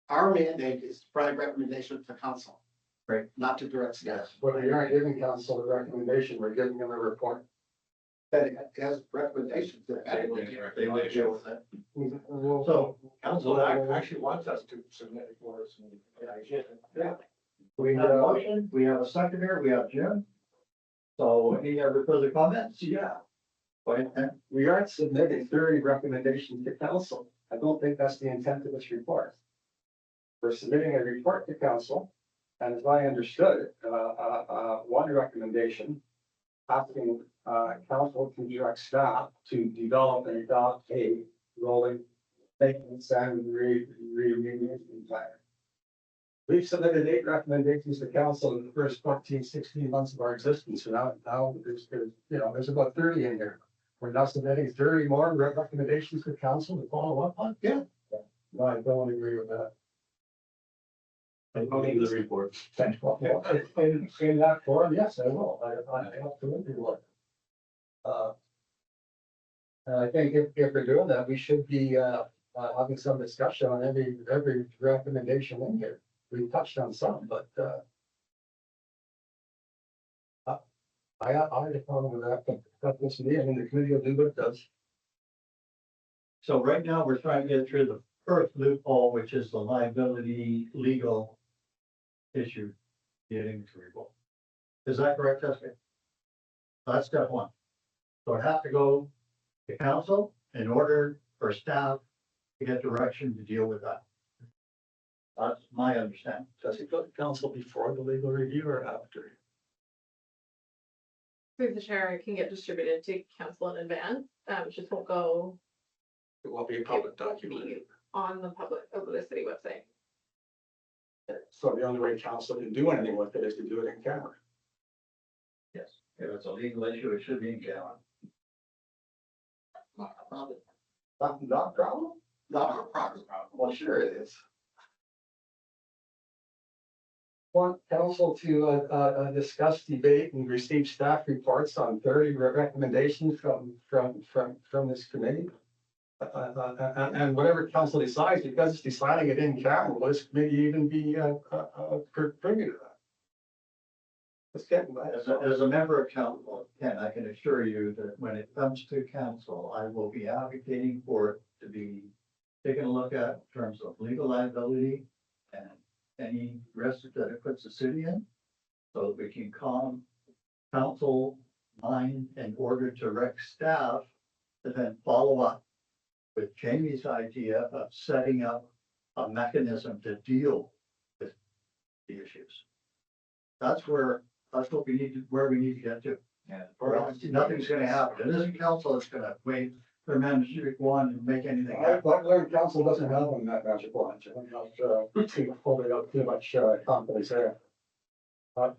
mandate is to provide recommendations to council. Right. Not to direct staff. Well, we aren't giving council a recommendation, we're giving them a report. That it has recommendations. They will deal with it. So, So, Council actually wants us to submit it for us. yeah. we have a motion, we have a seconder, we have Jim. So any other further comments? Yeah, Go ahead, Ken. we aren't submitting 30 recommendations to council. I don't think that's the intent of this report. We're submitting a report to council, and as I understood it, one recommendation asking council to direct staff to develop and adopt a rolling maintenance and remediation plan. We've submitted 8 recommendations to council in the first 14, 16 months of our existence. So now there's about 30 in there. We're now submitting 30 more recommendations to council to follow up on. Yeah. No, I don't agree with that. Including the report. In that form, yes, I will. I absolutely will. And I think if we're doing that, we should be having some discussion on every recommendation in here. We touched on some, but I have a problem with that, but that's just me. I mean, the committee will do what it does. So right now, we're trying to get through the first loophole, which is the liability legal issue. Getting to report. Is that correct, Jessica? That's step one. So it has to go to council in order for staff to get direction to deal with that. That's my understanding. Does it go to council before the legal review or after? Through the chair, it can get distributed to council in advance, just won't go It will be a public document. on the public, over the city website. So the only way council can do anything with it is to do it in camera. Yes. If it's a legal issue, it should be in Callan. Not a problem. Not a problem? Not our problem. Well, sure it is. Want council to discuss, debate, and receive staff reports on 30 recommendations from this committee. And whatever council decides, because it's deciding it in camera, will this committee even be privy to that? Let's get. As a member of council, Ken, I can assure you that when it comes to council, I will be advocating for it to be taken a look at in terms of legal liability and any risk that it puts the city in, so that we can calm council mind in order to direct staff to then follow up with Jamie's idea of setting up a mechanism to deal with the issues. That's what we need to, where we need to get to. Yeah. Or else nothing's gonna happen. It isn't council that's gonna wait for manager to go on and make anything happen. I've learned council doesn't have on that magic wand. I'm not holding up too much confidence there. But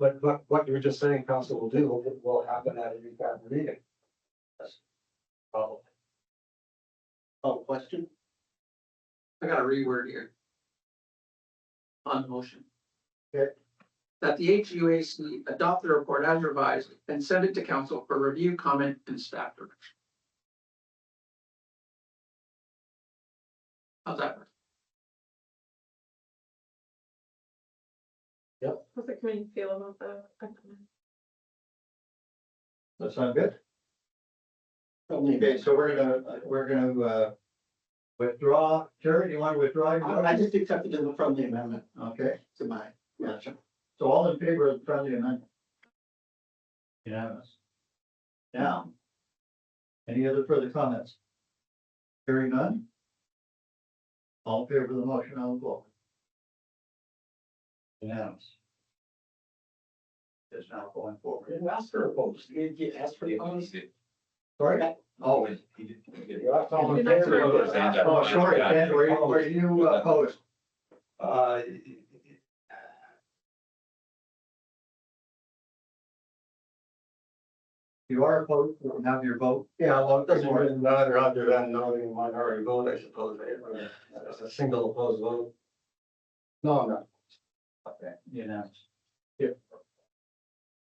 what you were just saying, council will do will happen at every cabinet meeting. Probably. Oh, question? I got a reword here. On the motion. Okay. That the HUAC adopt the report as revised and send it to council for review, comment, and staff direction. How's that work? How's the committee feel about the amendment? That sound good? Okay, so we're gonna withdraw. Jerry, do you want to withdraw your I motion? just accepted it from the amendment Okay, to my motion. so all in favor of the friendly amendment? Unanimous. Now, any other further comments? Hearing none? All in favor of the motion on the floor? Unanimous. Is now going forward. Didn't ask for a post. You asked for the post. Sorry? Oh, He did. You're not all in You're not favor of Stand it. up. oh, sorry, Dan, were you opposed? You are opposed, you can have your vote. Yeah, well, it doesn't really matter other than knowing the minority vote, I suppose. It's a single opposed vote. No, I'm not. Okay, unanimous. Yep.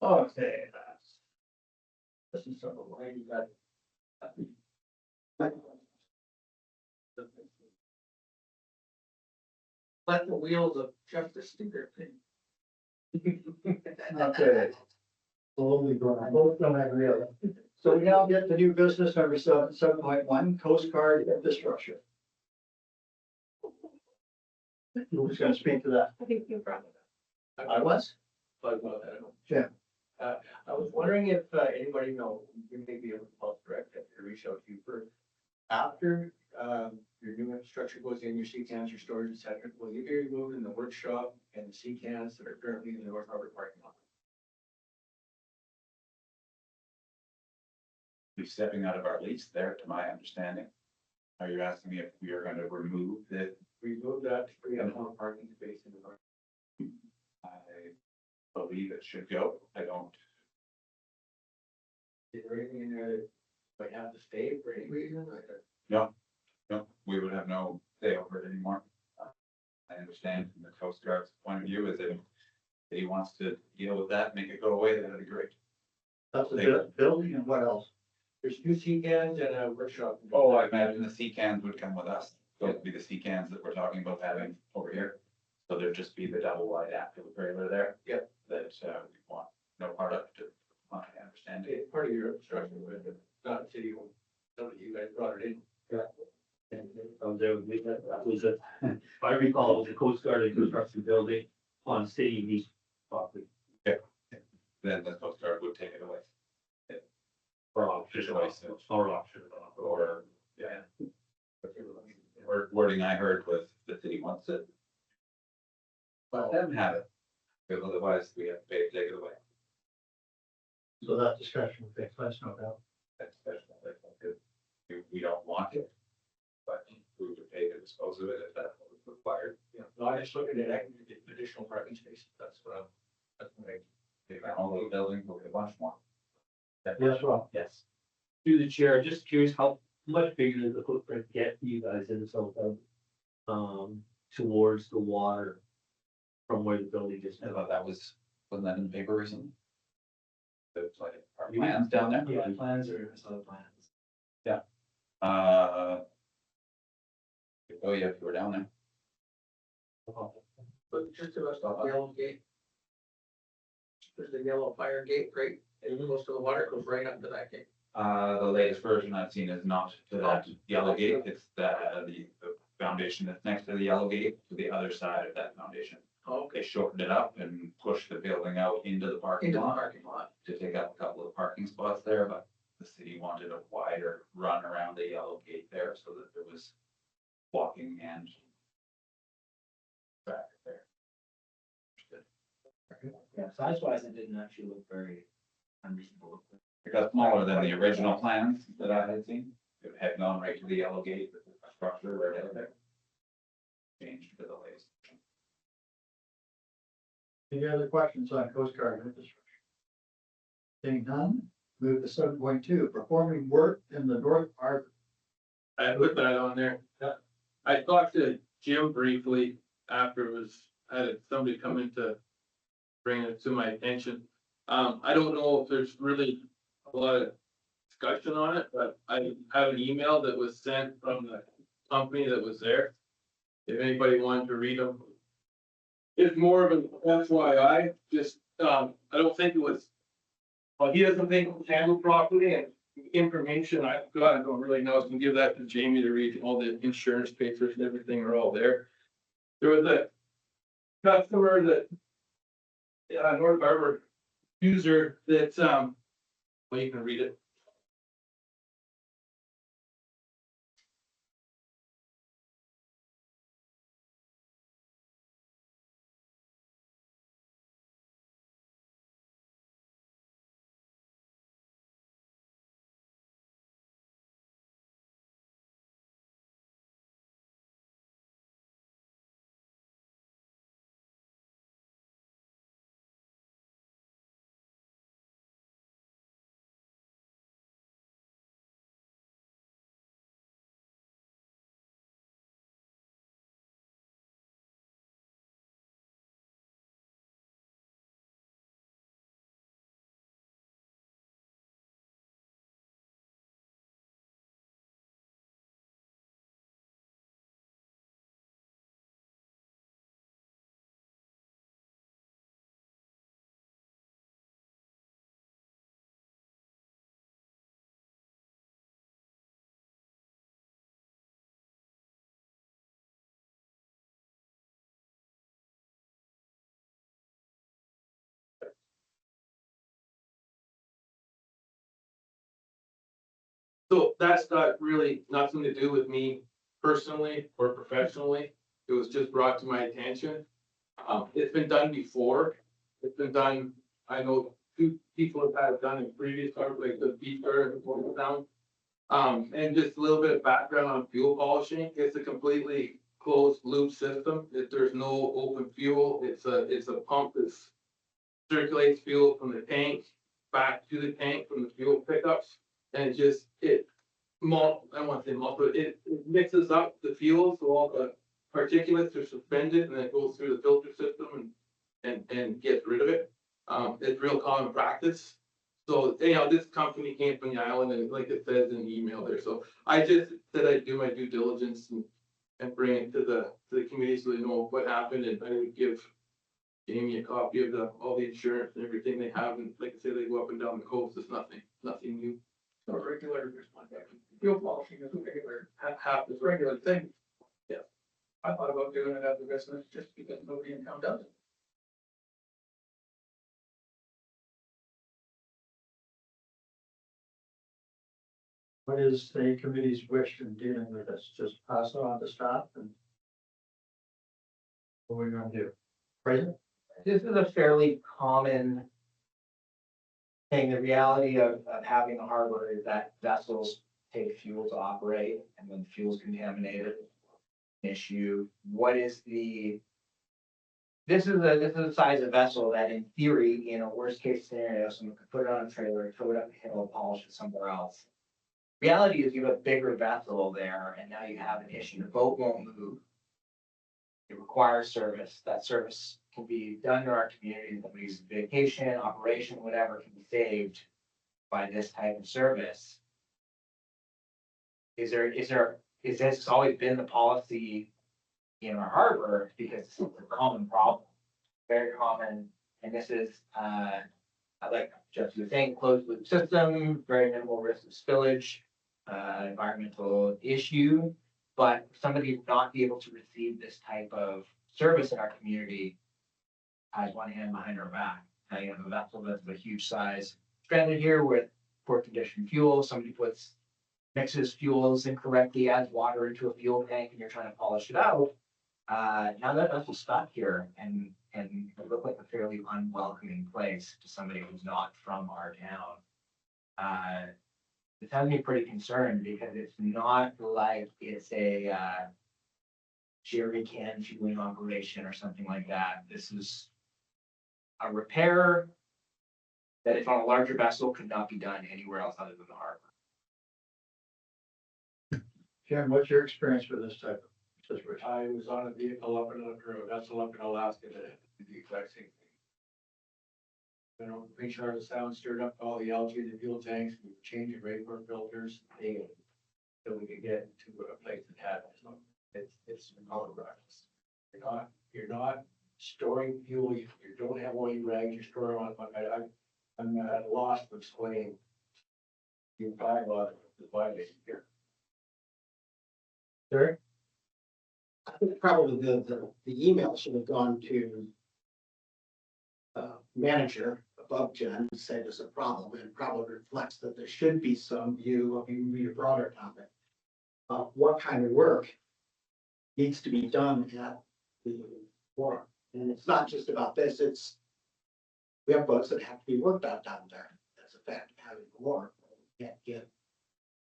Okay, that's. This is sort of way you got. Let the wheels of justice do their thing. Okay. Slowly going. Both don't agree on it. So we now get to new business number 7.1, Coast Guard infrastructure. Who's gonna speak to that? I think you brought it up. I was? Jim. I was wondering if anybody know, you may be able to help direct it, to reach out to you first. After your new infrastructure goes in, your sea cans, your storage, et cetera, will you be removed in the workshop and the sea cans that are currently in the North Harbor parking lot? Be stepping out of our lease there, to my understanding. Are you asking me if we are going to remove the? Remove that to free up more parking space in the north. I believe it should go. I don't. Is there anything in there that might have to stay for any reason? No, we would have no say over it anymore. I understand from the Coast Guard's point of view is if he wants to deal with that, make it go away, that'd be great. That's the building and what else? There's two sea cans and a workshop. Oh, I imagine the sea cans would come with us. Those would be the sea cans that we're talking about having over here. So there'd just be the double wide after the trailer there. Yep. That we want no part of, to my understanding. It's part of your infrastructure, but it's not city owned. Some of you guys brought it in. That was a, if I recall, it was a Coast Guard and construction building on city lease property Then the Coast Guard would take it away. or auction, or auction. Or, yeah. Wording I heard was the city wants it. Let them have it. Because otherwise we have to pay to take it away. So that discussion will take place, no doubt. That's special. We don't want it. But we would pay to dispose of it if that was required. Yeah, no, I just looking at additional parking spaces. That's what I'm, that's what I. All those buildings will be a bunch more. Yes, Rob. Yes. Through the chair, just curious, how much bigger does the footprint get for you guys in the south end? Towards the water from where the building is I now? thought that wasn't that in the paper recently? There's like our plans down there? Yeah, plans or some plans. Oh yeah, if you were down there. But just to us, the yellow gate. There's the yellow fire gate, right, and close to the water, goes right up to that gate. The latest version I've seen is not to that yellow gate, it's the foundation that's next to the yellow gate, to the other side of that foundation. Okay. They shortened it up and pushed the building out into the parking Into the lot parking lot. to take up a couple of parking spots there, but the city wanted a wider run around the yellow gate there so that there was walking and traffic there. Yeah, size wise, it didn't actually look very unreasonable. It got smaller than the original plans that I had seen. It had gone right to the yellow gate, but the structure right out there. Changed to the latest. Any other questions on Coast Guard infrastructure? Seeing none, move to 7.2, performing work in the North Harbor. I put that on there. I talked to Jim briefly after it was, I had somebody come in to bring it to my attention. I don't know if there's really a lot of discussion on it, but I have an email that was sent from the company that was there. If anybody wanted to read them. It's more of an FYI, just, I don't think it was, well, he doesn't think it was handled properly, and information I've got, I don't really know, I can give that to Jamie to read. All the insurance papers and everything are all there. There was a customer that, North Harbor user that, well, you can read it. So that's got really nothing to do with me personally or professionally. It was just brought to my attention. It's been done before. It's been done, I know two people have had it done in previous cars, like the beach car and down. And just a little bit of background on fuel polishing. It's a completely closed loop system. If there's no open fuel, it's a pump that circulates fuel from the tank back to the tank from the fuel pickups. And it just, I don't want to say but it mixes up the fuel, so all the particulates are suspended, and then it goes through the filter system and gets rid of it. It's real common practice. So, this company came from the island, and like it says in the email there, so I just said I'd do my due diligence and bring it to the committee so they know what happened, and I would give Jamie a copy of all the insurance and everything they have, and like I say, they go up and down the coast, it's nothing new. So regular, fuel polishing is a regular, Half it's a regular thing. Yeah. I thought about doing it as a business just because nobody in town does it. What is the committee's wish in dealing with this? Just pass it on to staff and what are we gonna do? Praise it? This is a fairly common thing. The reality of having a harbor is that vessels take fuel to operate, and when fuel is contaminated, issue. What is the this is the size of vessel that in theory, in a worst case scenario, someone could put it on a trailer, tow it up the hill, polish it somewhere else. Reality is you have a bigger vessel there and now you have an issue. The boat won't move. It requires service. That service can be done in our community. Somebody's vacation, operation, whatever can be saved by this type of service. Is this always been the policy in our harbor? Because it's a common problem, very common. And this is, like Jeff was saying, closed loop system, very minimal risk of spillage, environmental issue. But for somebody to not be able to receive this type of service in our community has one hand behind our back. Now you have a vessel that's of a huge size stranded here with poor condition fuel. Somebody mixes fuels incorrectly, adds water into a fuel tank, and you're trying to polish it out. Now that vessel's stuck here and it looked like a fairly unwelcoming place to somebody who's not from our town. This has me pretty concerned because it's not like it's a jerry can fueling operation or something like that. This is a repair that if on a larger vessel could not be done anywhere else other than the harbor. Ken, what's your experience with this type of situation? I was on a vehicle up in, or a vessel up in Alaska that did the exact same thing. You know, make sure the sound stirred up all the algae in the fuel tanks, we were changing radiator filters daily. So we could get to a place that had, it's common practice. You're not storing fuel, you don't have oil rags, you're storing I'm at a loss to explain. You buy a lot of the violation here. Sure. I think probably the email should have gone to manager above Jen to say there's a problem, and probably reflects that there should be some view of a broader topic. What kind of work needs to be done at the forum? And it's not just about this, we have boats that have to be worked out down there. That's a fact of having a war. You can't get,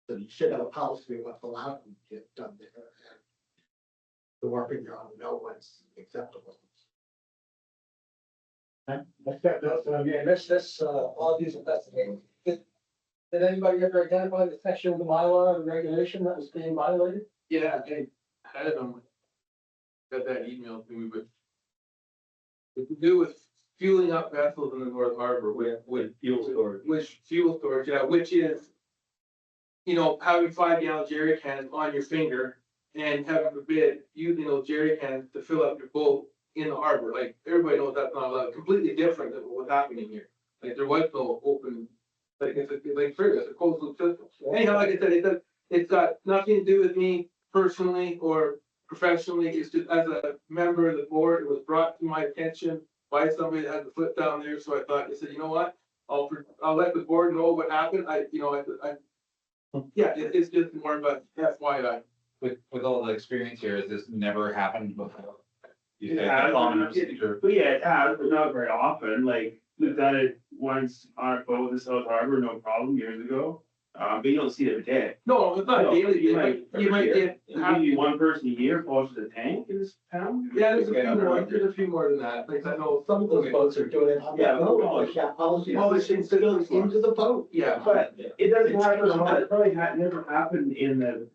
so you should have a policy of what's allowed to get done there. The warping your own know what's acceptable. I've got notes on here, this, all these investigating. Did anybody ever identify the section of the Mylar, the regulation that was being violated? Yeah, I had them. Got that email to me, but it's to do with fueling up vessels in the North Harbor with Fuel storage. Which fuel storage, yeah, which is, you know, having 5-gallon jerry cans on your finger and heaven forbid, using those jerry cans to fill up your boat in the harbor. Like, everybody knows that's not allowed. Completely different than what's happening here. Like, there was no open, like, it's a closed loop system. Anyhow, like I said, it's got nothing to do with me personally or professionally. It's just as a member of the board, it was brought to my attention by somebody that had the foot down there. So I thought, I said, you know what? I'll let the board know what happened. It's just more of a FYI. With all the experience here, has this never happened before? You think Yeah, that's common procedure? but yeah, it has, but not very often. Like, we've done it once on a boat in the South Harbor, no problem, years ago. But you don't see it every day. No, it's not No, daily. you You might get. Maybe one person a year polishes a tank in this town. Yeah, there's a few more than that. Like, I know Some of those boats are doing it on Yeah, the boat, no, like that policy. well, it's It goes into the boat. Yeah. But it doesn't happen a lot. It probably never happened in the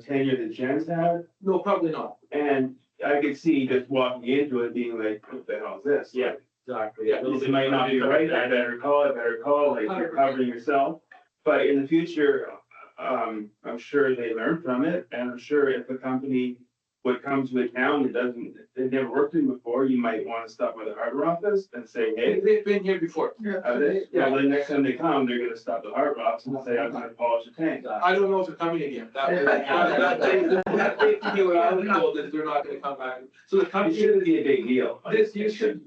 tenure that Jen's had. No, probably not. And I could see just walking into it being like, what the hell is this? Yeah, exactly. Yeah, this might not be right. I better call, like you're covering yourself. But in the future, I'm sure they learn from it. And I'm sure if a company would come to a town that they've never worked in before, you might want to stop by the harbor office and say, hey, they've been here before. well, the next time they come, they're gonna stop the harbor office and say, I'm gonna polish the tank. I don't know if they're coming again. That's basically what I was told, is they're not gonna come back. So the It company, shouldn't be a big deal. this used to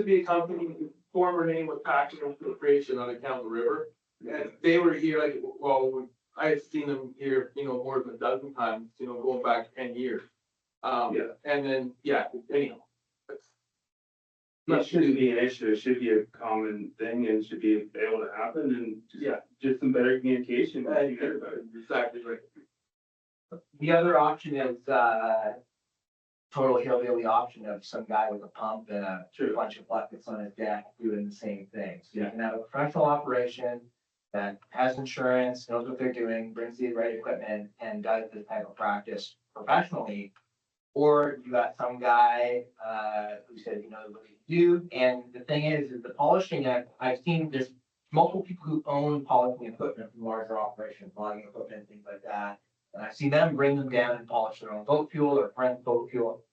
be a company, former name was Packaging Corporation on the Campbell River. And they were here, like, well, I've seen them here, more than a dozen times, going back 10 years. Yeah. And then, anyhow. It shouldn't be an issue. It should be a common thing and should be able to happen and just some better communication. Exactly right. The other option is, total hillbilly option of some guy with a pump and a bunch of buckets on his deck doing the same thing. So you can have a professional operation that has insurance, knows what they're doing, brings the right equipment and does this type of practice professionally. Or you got some guy, who said, you know, what they do. And the thing is the polishing, I've seen there's multiple people who own polishing equipment from larger operations, logging equipment, things like that. And I see them bring them down and polish their own boat fuel or friend's boat fuel.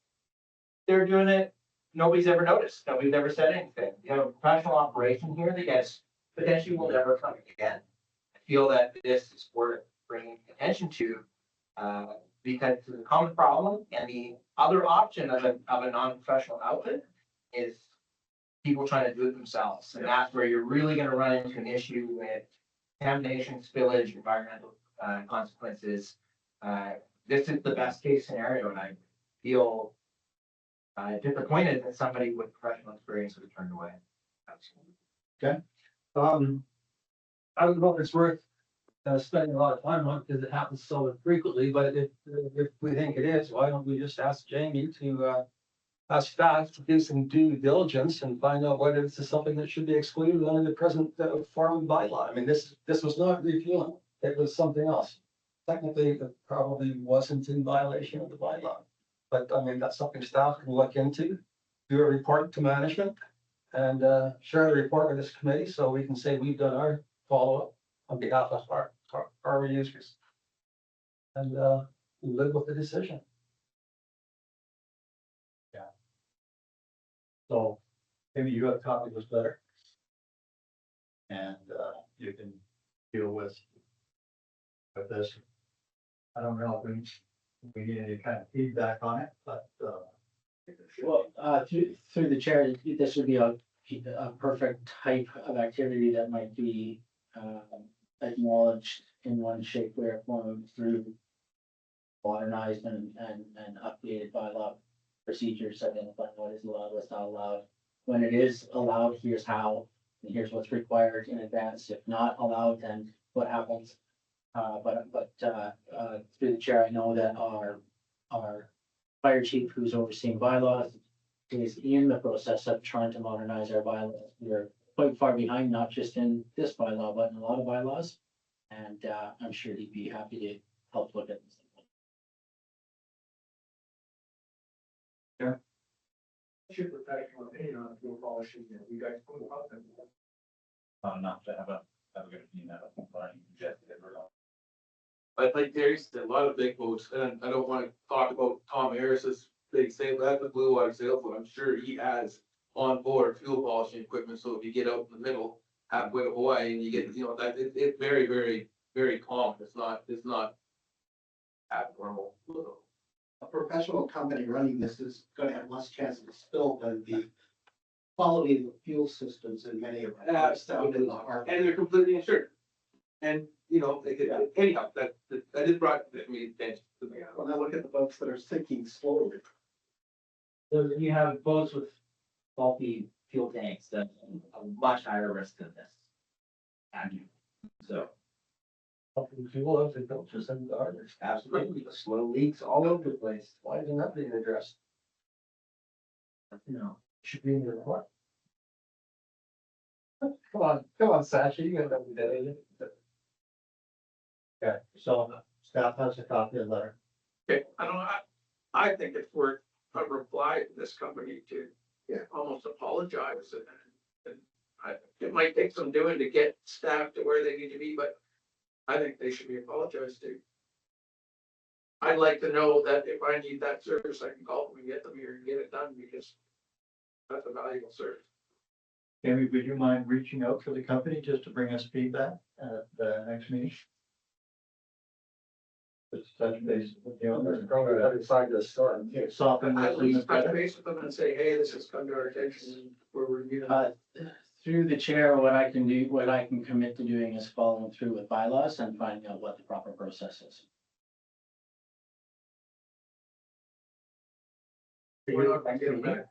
They're doing it. Nobody's ever noticed. Nobody's ever said anything. You have a professional operation here that gets potentially will never come again. I feel that this is worth bringing attention to, because it's a common problem. And the other option of a non-professional outfit is people trying to do it themselves. And that's where you're really going to run into an issue with contamination, spillage, environmental consequences. This is the best case scenario, and I feel disappointed that somebody with professional experience was turned away. I don't know if it's worth spending a lot of time on because it happens so frequently, but if we think it is, why don't we just ask Jamie to ask staff to do some due diligence and find out whether this is something that should be excluded under the present form of bylaw. I mean, this was not refueling, it was something else. Technically, it probably wasn't in violation of the bylaw, but I mean, that's something staff can look into, do a report to management and share the report with this committee so we can say we've done our follow-up on behalf of our users and live with the decision. So maybe you have a copy of this letter. And you can deal with this. I don't know if we need any kind of feedback on it, but Well, through the chair, this would be a perfect type of activity that might be acknowledged in one shape, way, or form through modernized and updated bylaw procedures, identifying what is allowed, what's not allowed. When it is allowed, here's how, and here's what's required in advance. If not allowed, then what happens? But through the chair, I know that our fire chief, who's overseeing bylaws, is in the process of trying to modernize our bylaws. We're quite far behind, not just in this bylaw, but in a lot of bylaws. And I'm sure he'd be happy to help look at this. What's your professional opinion on fuel polishing? You guys put it up and Enough to have a good opinion of it, but I suggest it or not. But like Terry said, a lot of big boats, and I don't want to talk about Tom Harris's big sail, that's a blue water sailboat. I'm sure he has on board fuel polishing equipment. So if you get out in the middle, halfway to Hawaii and you get, you know, that it's very, very, very common. It's not abnormal. A professional company running this is gonna have less chance of a spill than the quality of the fuel systems in many of our. Absolutely. And they're completely insured. And, you know, anyhow, that just brought me attention. When I look at the boats that are sinking slowly. So you have boats with faulty fuel tanks that are much higher risk than this. So. Fuel if they don't just send the others. Absolutely, slow leaks all over the place. Why isn't that being addressed? You know, Should be in the report. Come on, Sasha, you got every day. okay, so staff has a copy of the letter. Okay, I think it's worth a reply to this company to almost apologize and it might take some doing to get staff to where they need to be, but I think they should be apologized to. I'd like to know that if I need that service, I can call them and get them here and get it done because that's a valuable service. Jamie, would you mind reaching out to the company just to bring us feedback at the next meeting? Just touch base with the owner. Probably other side of the story. Soften At this least touch better. base with them and say, hey, this has come to our attention and we're reviewing. Through the chair, what I can commit to doing is following through with bylaws and finding out what the proper process is. We're not gonna get them back.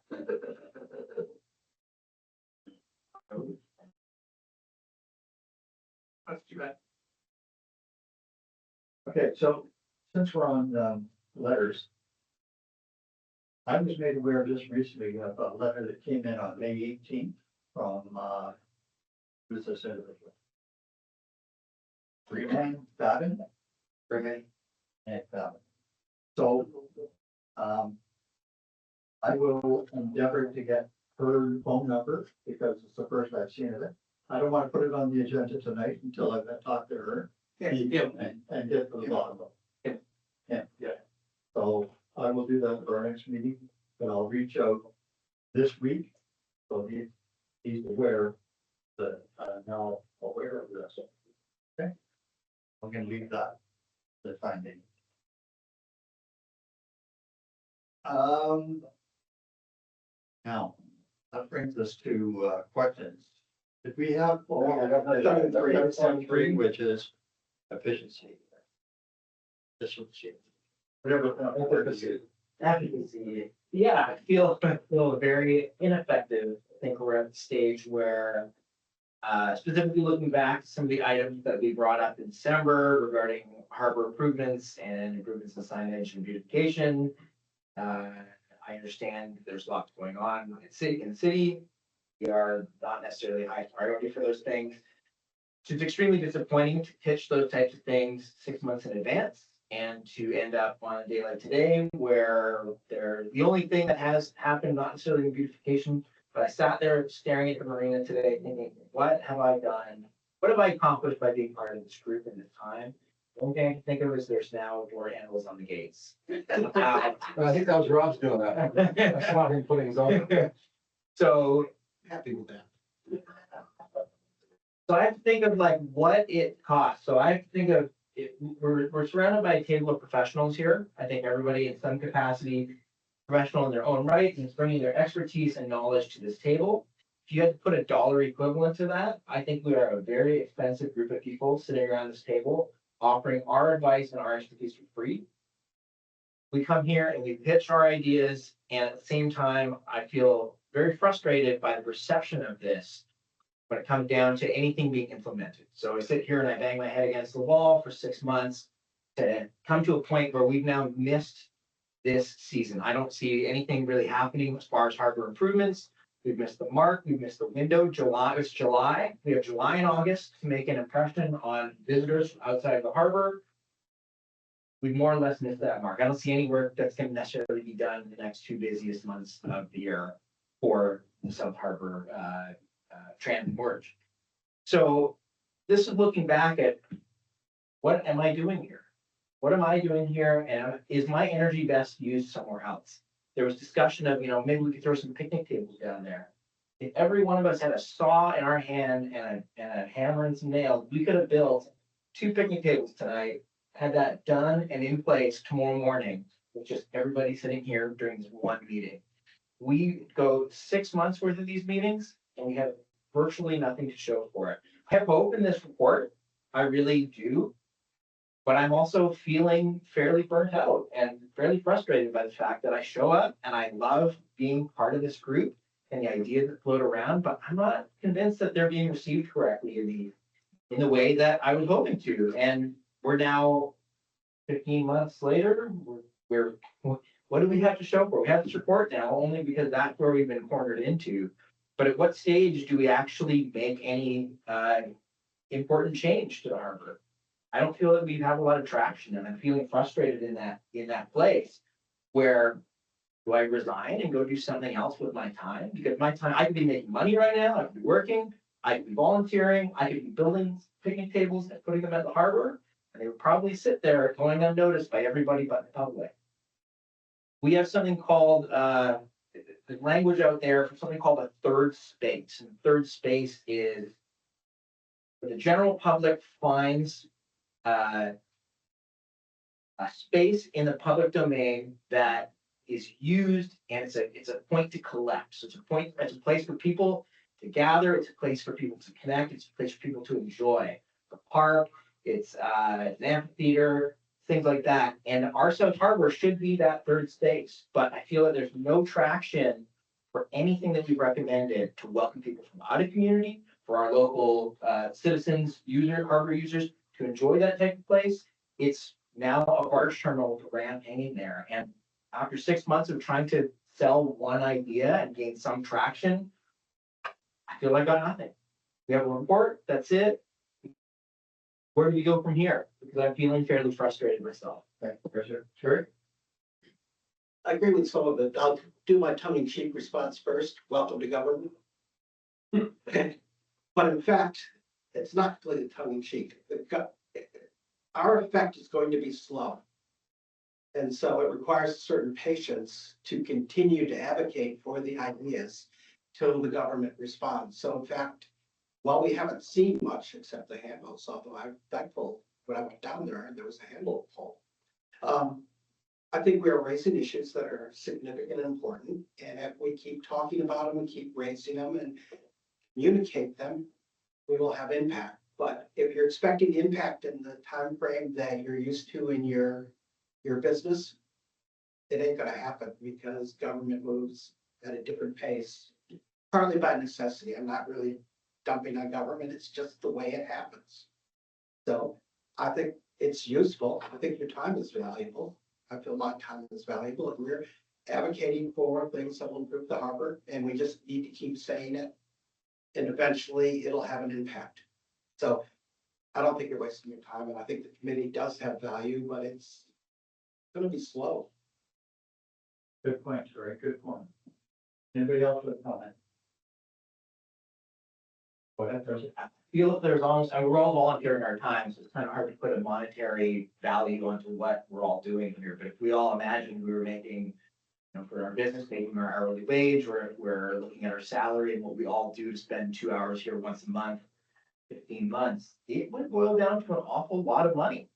That's too bad. Okay, so since we're on letters, I was made aware of this recently, of a letter that came in on May 18th from, who's this individual? Renee Babin? Renee? Renee Babin. So, I will endeavor to get her phone number because it's the first I've seen of it. I don't want to put it on the agenda tonight until I've talked to her. Yeah. And get to the bottom of it. Yeah. So I will do that for our next meeting, but I'll reach out this week. So he's aware that I'm now aware of this. Okay. I'm gonna leave that, the finding. Now, that brings us to, questions. Did we have, three, which is efficiency. Efficiency. Whatever. Efficacy. Yeah, I feel very ineffective. I think we're at the stage where, specifically looking back to some of the items that we brought up in December regarding harbor improvements and improvements in signage and beautification. I understand there's lots going on in the city. We are not necessarily high priority for those things. So it's extremely disappointing to pitch those types of things 6 months in advance and to end up on a day like today where the only thing that has happened, not necessarily in beautification, but I sat there staring at the marina today thinking, what have I done? What have I accomplished by being part of this group in this time? The only thing I can think of is there's now door handles on the gates. I think that was Rob's doing that. That's not him putting his own. So Happy with that. So I have to think of like what it costs. So I have to think of it. We're surrounded by a table of professionals here. I think everybody in some capacity, professional in their own right, and is bringing their expertise and knowledge to this table. If you had to put a dollar equivalent to that, I think we are a very expensive group of people sitting around this table, offering our advice and our expertise for free. We come here and we pitch our ideas, and at the same time, I feel very frustrated by the perception of this when it comes down to anything being implemented. So I sit here and I bang my head against the wall for 6 months to come to a point where we've now missed this season. I don't see anything really happening as far as harbor improvements. We've missed the mark. We've missed the window. It's July. We have July and August to make an impression on visitors outside of the harbor. We've more or less missed that mark. I don't see any work that's going to necessarily be done in the next 2 busiest months of the year for the South Harbor transit merge. So this is looking back at what am I doing here? What am I doing here? And is my energy best used somewhere else? There was discussion of, maybe we could throw some picnic tables down there. If every one of us had a saw in our hand and a hammer and some nails, we could have built 2 picnic tables tonight, had that done and in place tomorrow morning with just everybody sitting here during this one meeting. We go 6 months worth of these meetings and we have virtually nothing to show for it. I have hope in this report. I really do. But I'm also feeling fairly burnt out and fairly frustrated by the fact that I show up and I love being part of this group and the ideas that float around, but I'm not convinced that they're being received correctly in the way that I was hoping to. And we're now 15 months later, what do we have to show for? We have this report now only because that's where we've been cornered into. But at what stage do we actually make any important change to the harbor? I don't feel that we have a lot of traction, and I'm feeling frustrated in that place where do I resign and go do something else with my time? Because my time, I could be making money right now, I could be working, I could be volunteering, I could be building picnic tables and putting them at the harbor, and they would probably sit there going unnoticed by everybody but the public. We have something called the language out there for something called a third space. And third space is where the general public finds a space in the public domain that is used, and it's a point to collect. So it's a place for people to gather, it's a place for people to connect, it's a place for people to enjoy. The park, it's an amphitheater, things like that. And our South Harbor should be that third space, but I feel that there's no traction for anything that we've recommended to welcome people from out of community, for our local citizens, harbor users to enjoy that type of place. It's now a barge terminal with a ramp hanging there. And after 6 months of trying to sell one idea and gain some traction, I feel like I got nothing. We have a report, that's it. Where do we go from here? Because I'm feeling fairly frustrated myself. Sure. I agree with some of it. I'll do my tongue-in-cheek response first. Welcome to government. But in fact, it's not completely tongue-in-cheek. Our effect is going to be slow. And so it requires certain patience to continue to advocate for the ideas till the government responds. So in fact, while we haven't seen much except the handles, although I'm thankful when I went down there and there was a handle pull. I think we are raising issues that are significant and important. And if we keep talking about them and keep raising them and communicate them, we will have impact. But if you're expecting impact in the time frame that you're used to in your business, it ain't gonna happen because government moves at a different pace, partly by necessity. I'm not really dumping on government. It's just the way it happens. So I think it's useful. I think your time is valuable. I feel my time is valuable, and we're advocating for things that will improve the harbor, and we just need to keep saying it. And eventually it'll have an impact. So I don't think you're wasting your time, and I think the committee does have value, but it's gonna be slow. Good point, Troy, good point. Anybody else with a comment? Go ahead, Chris. I feel if there's almost, and we're all volunteering our time, so it's kind of hard to put a monetary value onto what we're all doing here. But if we all imagine we were making, for our business, making our hourly wage, or if we're looking at our salary and what we all do to spend 2 hours here once a month, 15 months, it would boil down to an awful lot of money.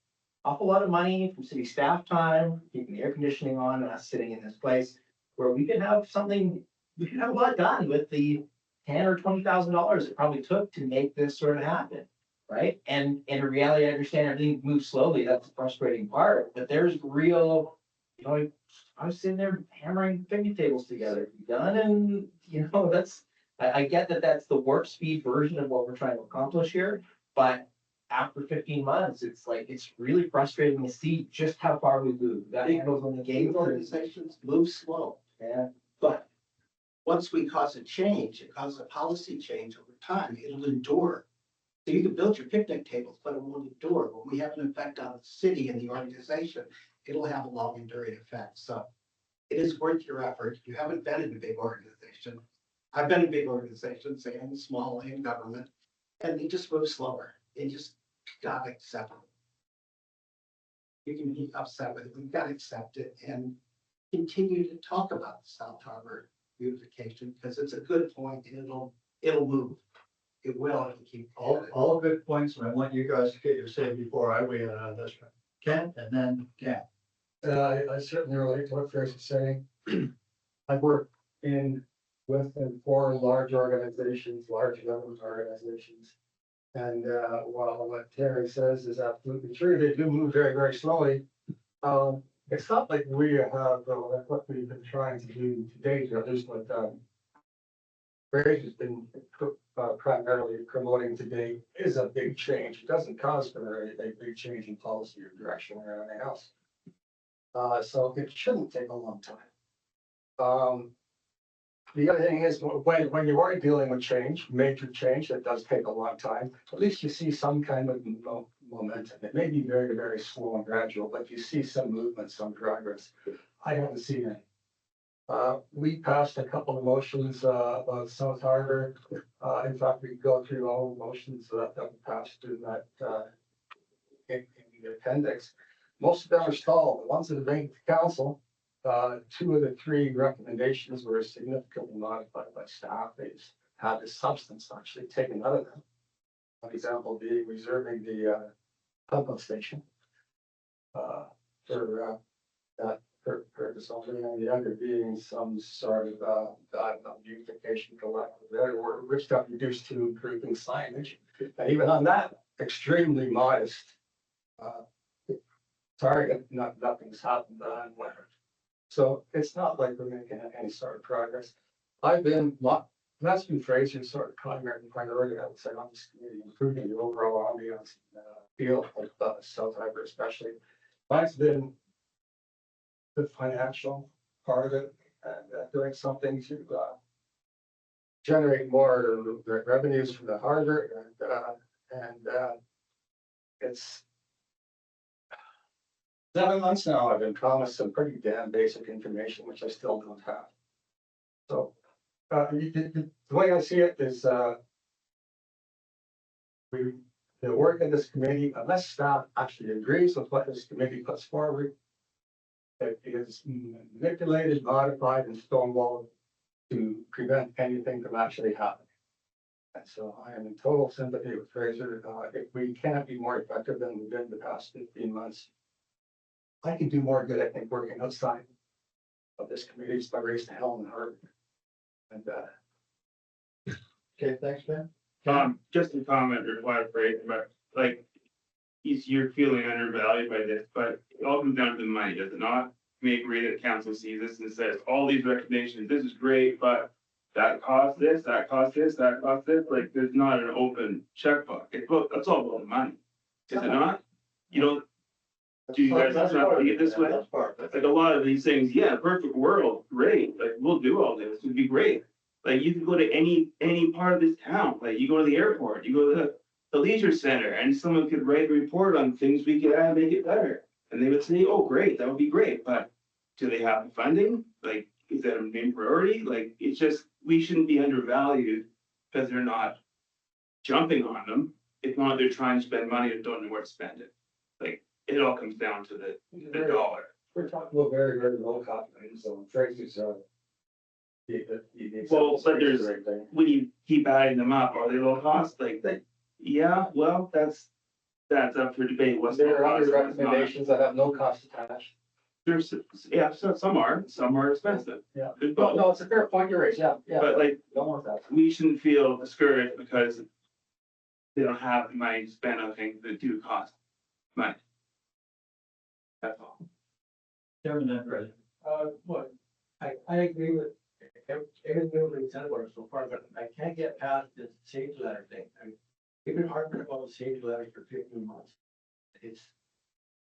Awful lot of money from city staff time, keeping the air conditioning on, and us sitting in this place where we could have something, we could have a lot done with the $10,000 or $20,000 it probably took to make this sort of happen, right? And in reality, I understand everything moves slowly. That's the frustrating part. But there's real, I was sitting there hammering picnic tables together, done, and that's. I get that that's the warp speed version of what we're trying to accomplish here, but after 15 months, it's like it's really frustrating to see just how far we move. That handles on the Big game. organizations move slow. Yeah. But once we cause a change, it causes a policy change over time, it'll endure. So you can build your picnic tables, but it won't endure. When we have an effect on the city and the organization, it'll have a long enduring effect. So it is worth your effort. You haven't been in a big organization. I've been in big organizations and small and government, and they just move slower. You just gotta accept it. You can be upset with it, but you gotta accept it and continue to talk about the South Harbor beautification, because it's a good point and it'll move. It will if you keep. All good points, and I want you guys to get your say before I weigh in on this one. Ken, and then Ken. I certainly relate to what Chris is saying. I've worked with and for large organizations, large government organizations. And while what Terry says is absolutely true, they do move very, very slowly. It's not like we have what we've been trying to do to date, or at least what Grace has been primarily promoting to date is a big change. It doesn't cause for a big change in policy or direction or anything else. So it shouldn't take a long time. The other thing is when you are dealing with change, major change, that does take a long time. At least you see some kind of momentum. It may be very, very slow and gradual, but you see some movement, some progress. I haven't seen any. We passed a couple of motions about South Harbor. In fact, we could go through all the motions that we passed in that in the appendix. Most of them are stalled. The ones that have made the council, 2 of the 3 recommendations were significantly modified by staff. They just had the substance actually taken out of them. One example being reserving the pump up station for that purpose only, and the other being some sort of beautification, for lack of a better word, which got reduced to improving signage. And even on that extremely modest target, nothing's happened on winter. So it's not like we're making any sort of progress. That's been Fraser's sort of primary priority, I would say, on this committee, improving the overall ambiance feel of South Harbor especially. Mine's been the financial part of it and doing something to generate more revenues from the harbor and it's 7 months now, I've been promised some pretty damn basic information, which I still don't have. So, the way I see it is, the work in this committee, unless staff actually agrees with what this committee puts forward, it is manipulated, modified, and stonewalled to prevent anything from actually happening. And so I am in total sympathy with Fraser. If we can't be more effective than we've been the past 15 months, I can do more good, I think, working outside of this committee just by raising hell in the heart. And, Okay, thanks, Ben. Just a comment or reply to Fraser, but like, you're feeling undervalued by this, but it all comes down to the money, does it not? We agree that council sees this and says, all these recommendations, this is great, but that costs this, that costs this, that costs this, like, there's not an open checkbook. That's all about the money, is it not? You don't, do you guys not see it this way? Like a lot of these things, yeah, perfect world, great, like, we'll do all this, it'd be great. Like, you can go to any part of this town, like, you go to the airport, you go to the leisure center, and someone could write a report on things we could add, make it better. And they would say, oh, great, that would be great, but do they have the funding? Like, is that a main priority? Like, it's just, we shouldn't be undervalued because they're not jumping on them. If not, they're trying to spend money and don't know where to spend it. Like, it all comes down to the dollar. we're talking about very, very low cost items, so Tracy's, Well, but there's, when you keep adding them up, are they low cost? Like, yeah, well, that's up for debate. What's low there are cost, other what's not. recommendations that have no cost attached. There's, yeah, so some are expensive. Yeah. There's No, both. no, it's a fair point, you're right, yeah, yeah. But like, Don't want that. we shouldn't feel discouraged because they don't have the money to spend on things that do cost money. That's all. Chairman and President. What, I agree with everything we've said about it so far, but I can't get past the safety letter thing. We've been harping about the safety letters for 15 months.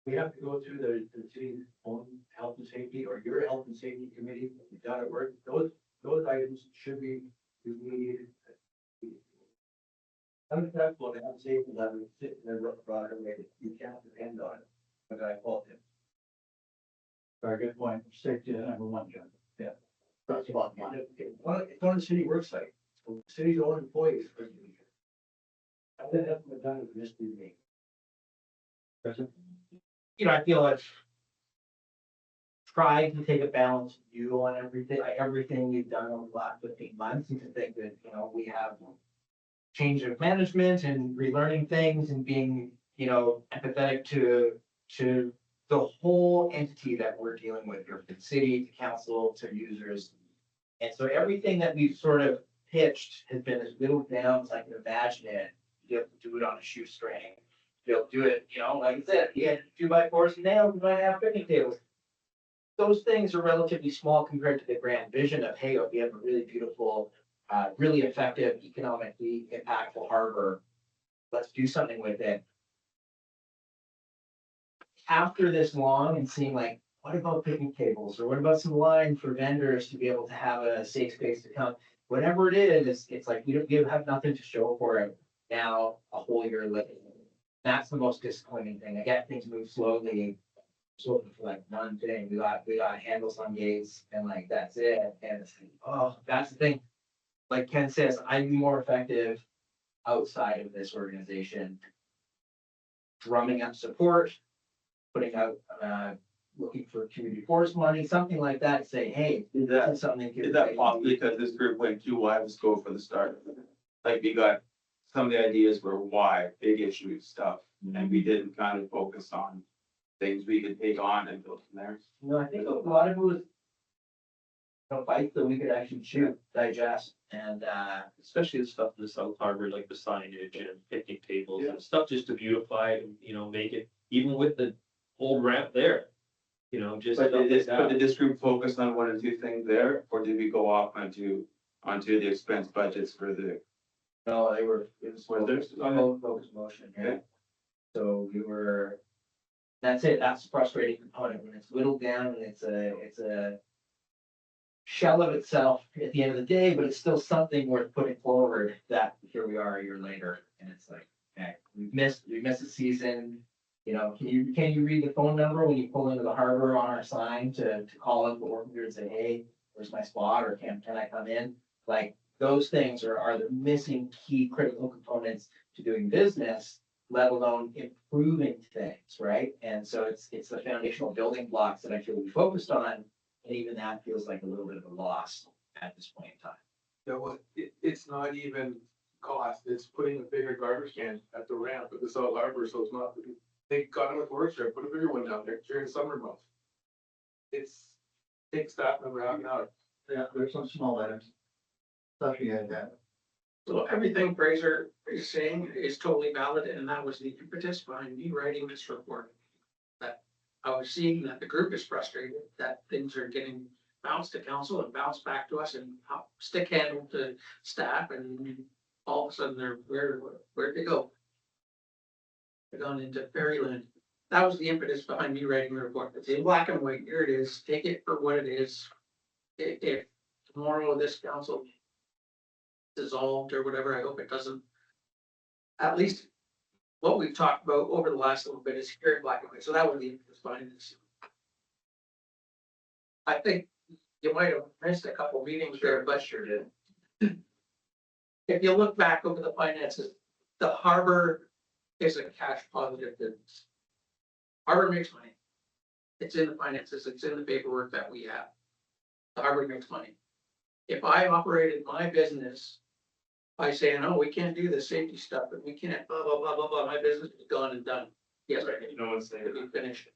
We have to go through the city's own health and safety or your health and safety committee down at work. Those items should be remediated. Unacceptable to have safety letters sitting there broader way that you can't depend on it. But I fault him. Very good point. Safety is number one, John. Yeah. That's a lot of money. It's on the city worksite, so the city's own employees. I think that's what done with this meeting. President. You know, I feel I've tried to take a balanced view on everything we've done over the last 15 months, and to think that, you know, we have change of management and relearning things and being, you know, empathetic to the whole entity that we're dealing with here, from the city to council to users. And so everything that we've sort of pitched has been as whittled down as I can imagine it. You have to do it on a shoestring. They'll do it, you know, like I said, you had 2x4s and nails, you might have picnic tables. Those things are relatively small compared to the grand vision of, hey, we have a really beautiful, really effective, economically impactful harbor. Let's do something with it. After this long and seeing like, what about picnic tables, or what about some line for vendors to be able to have a safe space to come? Whatever it is, it's like we have nothing to show for it now, a whole year later. That's the most disappointing thing. I get things move slowly. So for like one thing, we got handles on gates and like that's it. And it's like, oh, that's the thing. Like Ken says, I'd be more effective outside of this organization, drumming up support, putting out looking for community force money, something like that. Say, hey, this is something. Is that possibly because this group went too wide of scope for the start? Like, we got, some of the ideas were wide, big issue stuff, and we didn't kind of focus on things we could take on and build from there. No, I think a lot of it was, you know, bites that we could actually chew, digest, and Especially the stuff in the South Harbor, like the signage and picnic tables and stuff, just to beautify it and, you know, make it, even with the old ramp there. You know, just. But stuff like did that. this group focus on one or two things there, or did we go off onto the expense budgets for the? no, it was Was there? focused motion, yeah. Okay. So we were That's it, that's the frustrating component, when it's whittled down and it's a shell of itself at the end of the day, but it's still something worth putting forward, that here we are a year later, and it's like, okay, we missed a season. You know, can you read the phone number when you pull into the harbor on our sign to call up the work here and say, hey, where's my spot, or can I come in? Like, those things are the missing key critical components to doing business, let alone improving things, right? And so it's the foundational building blocks that I feel we focused on, and even that feels like a little bit of a loss at this point in time. You know what, it's not even cost, it's putting a bigger garbage can at the ramp at the South Harbor, so it's not, they got them at the work there, put a bigger one down there during the summer months. It's, take staff member out now. Yeah, there's some small items. Stuff you had that. So everything Fraser is saying is totally valid, and that was the impetus behind me writing this report. That I was seeing that the group is frustrated, that things are getting bounced to council and bounced back to us and stick handled to staff, and all of a sudden they're, where'd they go? They're gone into fairyland. That was the impetus behind me writing the report. It's in black and white, here it is, take it for what it is. If tomorrow this council dissolved or whatever, I hope it doesn't. At least what we've talked about over the last little bit is here in black and white, so that would be fine. I think you might have missed a couple meetings there, but sure did. If you look back over the finances, the harbor is a cash positive business. Harbor makes money. It's in the finances, it's in the paperwork that we have. The harbor makes money. If I operated my business by saying, oh, we can't do the safety stuff, and we can't, blah, blah, blah, blah, blah, my business is gone and done. Yes, I can. No one's saying We finish it.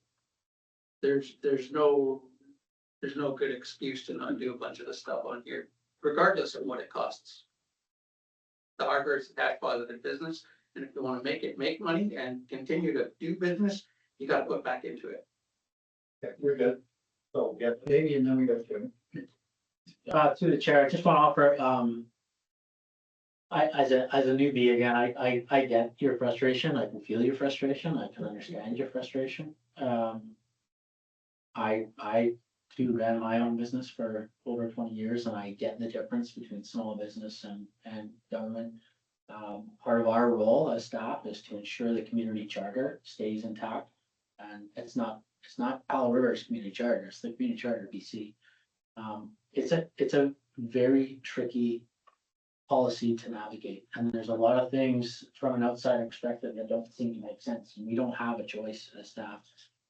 There's no good excuse to not do a bunch of the stuff on here, regardless of what it costs. The harbor is a cash positive business, and if you want to make it make money and continue to do business, you got to put back into it. Okay, we're good. So we got Davey and then we got Jim. To the chair, I just want to offer, as a newbie again, I get your frustration. I can feel your frustration. I can understand your frustration. I too ran my own business for over 20 years, and I get the difference between small business and government. Part of our role as staff is to ensure the community charter stays intact, and it's not Powell River's community charter, it's the community charter BC. It's a very tricky policy to navigate, and there's a lot of things from an outsider perspective that don't seem to make sense, and we don't have a choice as staff.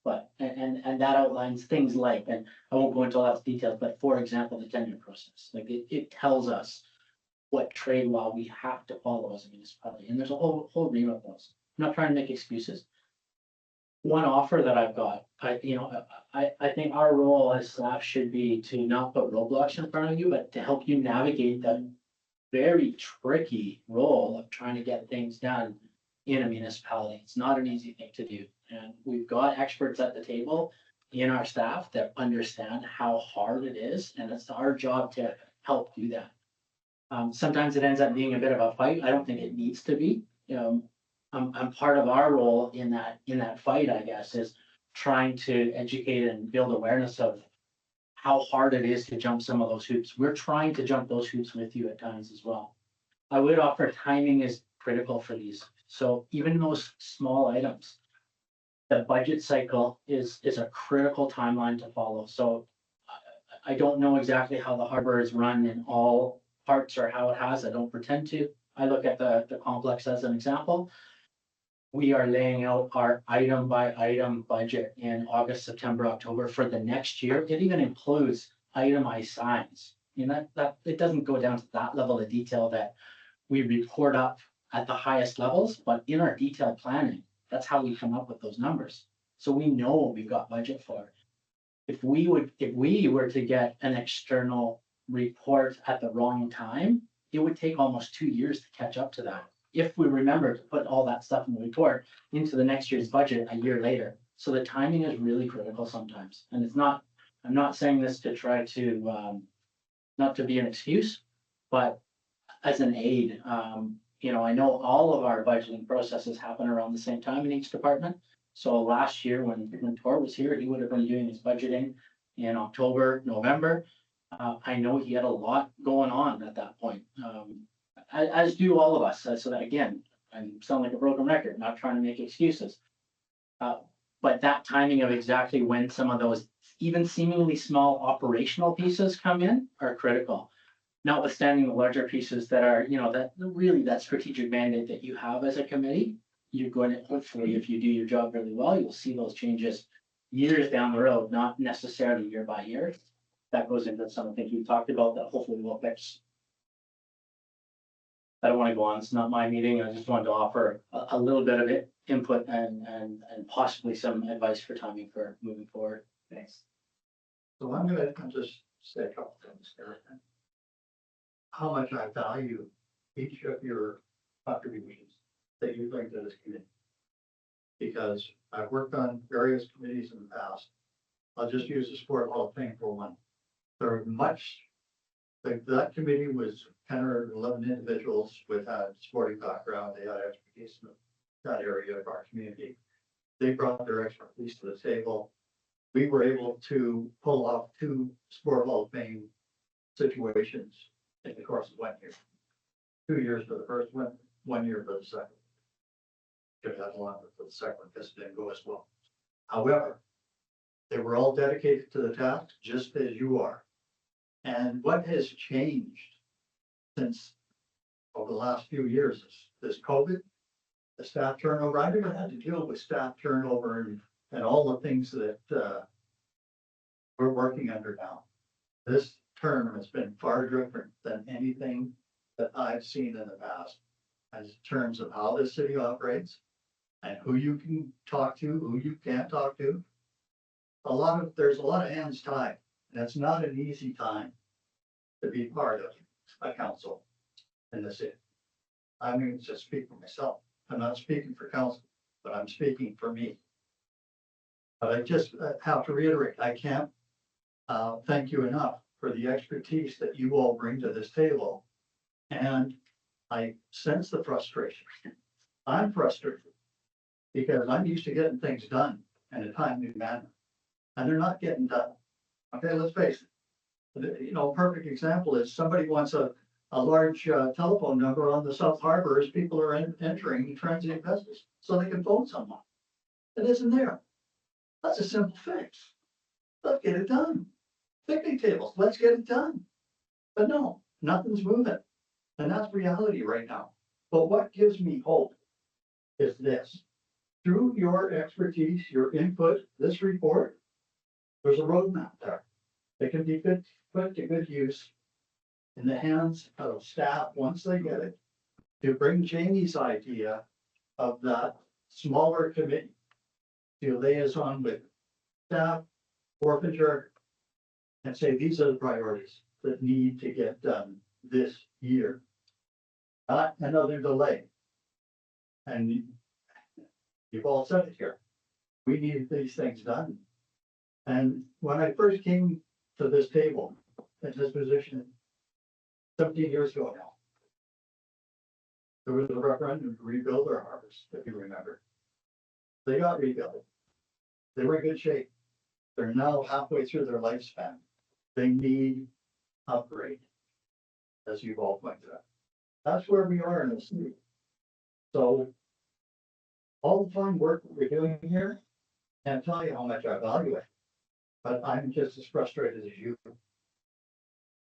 But, and that outlines things like, and I won't go into lots of details, but for example, the tender process, like it tells us what trade law we have to follow as a municipality, and there's a whole ream of those. I'm not trying to make excuses. One offer that I've got, I think our role as staff should be to not put roadblocks in front of you, but to help you navigate the very tricky role of trying to get things done in a municipality. It's not an easy thing to do. And we've got experts at the table in our staff that understand how hard it is, and it's our job to help do that. Sometimes it ends up being a bit of a fight. I don't think it needs to be. I'm part of our role in that fight, I guess, is trying to educate and build awareness of how hard it is to jump some of those hoops. We're trying to jump those hoops with you at times as well. I would offer timing is critical for these. So even those small items, the budget cycle is a critical timeline to follow. So I don't know exactly how the harbor is run in all parts or how it has. I don't pretend to. I look at the complex as an example. We are laying out our item by item budget in August, September, October for the next year. It even includes itemized signs. You know, that it doesn't go down to that level of detail that we report up at the highest levels, but in our detailed planning, that's how we come up with those numbers. So we know what we've got budget for. If we were to get an external report at the wrong time, it would take almost 2 years to catch up to that. If we remember to put all that stuff in the report into the next year's budget a year later. So the timing is really critical sometimes. And it's not, I'm not saying this to try to, not to be an excuse, but as an aid, I know all of our budgeting processes happen around the same time in each department. So last year, when Tor was here, he would have been doing his budgeting in October, November. I know he had a lot going on at that point, as do all of us. So that, again, I sound like a broken record, not trying to make excuses. But that timing of exactly when some of those even seemingly small operational pieces come in are critical. Notwithstanding the larger pieces that are, that really that strategic mandate that you have as a committee, you're going to, hopefully, if you do your job really well, you'll see those changes years down the road, not necessarily year by year. That goes into some of the things we talked about that hopefully will fix. I don't want to go on. It's not my meeting. I just wanted to offer a little bit of it, input and possibly some advice for timing for moving forward. Thanks. So I'm gonna just say a couple things there. How much I value each of your contributions that you bring to this committee. Because I've worked on various committees in the past. I'll just use the Sport Hall of Fame for one. There are that committee was 10 or 11 individuals with a sporting background. They had expertise in that area of our community. They brought their expertise to the table. We were able to pull off 2 Sport Hall of Fame situations in the course of 1 year. 2 years for the first one, 1 year for the second. Could have had longer for the second one because it didn't go as well. However, they were all dedicated to the task, just as you are. And what has changed since over the last few years is this COVID, the staff turnover. I never had to deal with staff turnover and all the things that we're working under now. This term has been far different than anything that I've seen in the past, as in terms of how the city operates and who you can talk to, who you can't talk to. There's a lot of hands tied, and it's not an easy time to be part of a council in the city. I mean, just speak for myself. I'm not speaking for council, but I'm speaking for me. But I just have to reiterate, I can't thank you enough for the expertise that you all bring to this table. And I sense the frustration. I'm frustrated because I'm used to getting things done in a timely manner, and they're not getting done. Okay, let's face it. Perfect example is somebody wants a large telephone number on the South Harbor as people are entering transient business, so they can phone someone. It isn't there. That's a simple fix. Let's get it done. Picnic tables, let's get it done. But no, nothing's moving. And that's reality right now. But what gives me hope is this. Through your expertise, your input, this report, there's a roadmap there. It can be put to good use in the hands of staff once they get it, to bring Jamie's idea of that smaller committee to liaison with staff, forfeiture, and say these are the priorities that need to get done this year. Not another delay. And you've all said it here. We need these things done. And when I first came to this table, in this position, 17 years ago now, there was a referendum to rebuild our harbors, if you remember. They got rebuilt. They were in good shape. They're now halfway through their lifespan. They need upgrade, as you've all pointed out. That's where we are in the city. So all the fine work that we're doing here, can't tell you how much I value it, but I'm just as frustrated as you.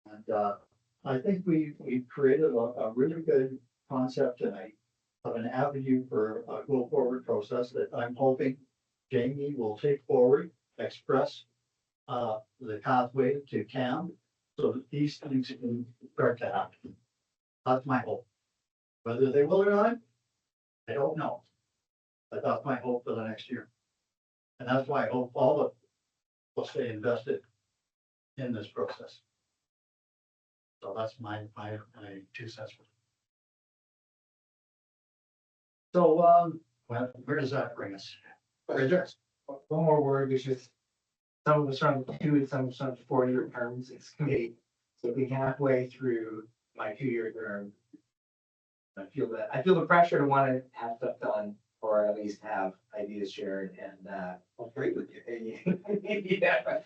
And I think we've created a really good concept tonight of an avenue for a go forward process that I'm hoping Jamie will take forward, express the pathway to CAM so that these things can start to happen. That's my hope. Whether they will or not, I don't know. But that's my hope for the next year. And that's why I hope all of us will stay invested in this process. So that's my 2 cents. So where does that bring us? One more word, which is some of us are on 2 and some of us on 4-year terms. It's committee. So being halfway through my 2-year term, I feel the pressure to want to have stuff done or at least have ideas shared and, I'll agree with you. yeah.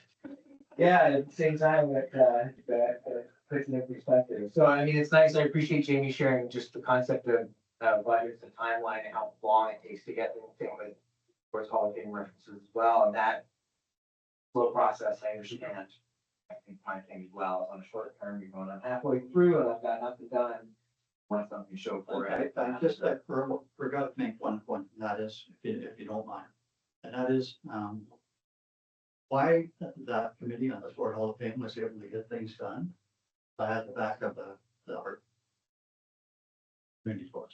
Yeah, at the same time, that puts it in perspective. So I mean, it's nice. I appreciate Jamie sharing just the concept of budgets and timeline and how long it takes to get things with, of course, Hall of Fame references as well. And that slow process, I understand. I think my thing as well is on a short term, you're going, I'm halfway through and I've got nothing done. Want something to show for it. I forgot to make one point, and that is, if you don't mind. And that is, why that committee on the Sport Hall of Fame was able to get things done. I had the back of the art community force.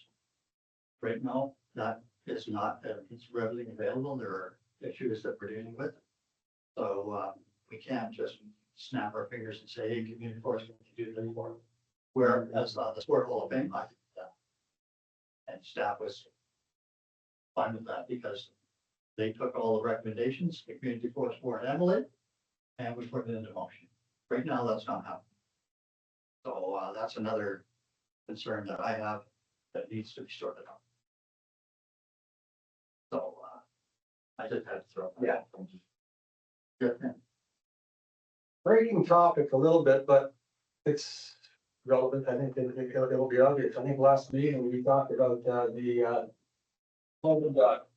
Right now, that is not, it's readily available. There are issues that we're dealing with. So, we can't just snap our fingers and say, hey, community force, we can do this for them. Whereas the Sport Hall of Fame, I did that. And staff was fine with that because they took all the recommendations, the community force board handled it, and we put it into motion. Right now, that's not happening. So that's another concern that I have that needs to be sorted out. So I just had to throw. Yeah. Good thing. Breaking topic a little bit, but it's relevant. I think it'll be obvious. I think last meeting we talked about the loading dock.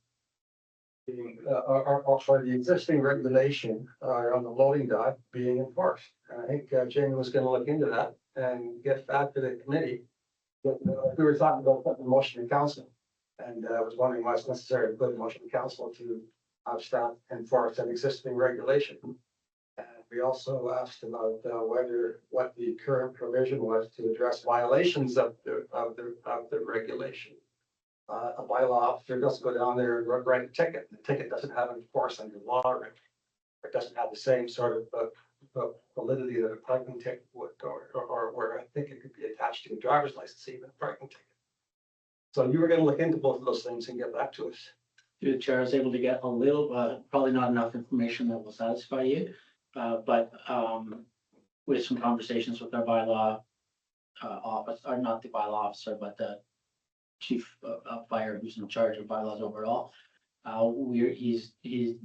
Or the existing regulation on the loading dock being enforced. And I think Jamie was gonna look into that and get back to the committee. But, we were talking about putting the motion to council. And I was wondering why it's necessary to put a motion to council to have staff enforce an existing regulation. And we also asked about what the current provision was to address violations of the regulation. A bylaw officer doesn't go down there and write a ticket. The ticket doesn't have any force under law, or it doesn't have the same sort of validity that a parking ticket would, or where I think it could be attached to a driver's license, even a parking ticket. So you were going to look into both of those things and get back to us. Through the chair, I was able to get a little, probably not enough information that will satisfy you, but with some conversations with our bylaw office, or not the bylaw officer, but the chief of fire who's in charge of bylaws overall. We're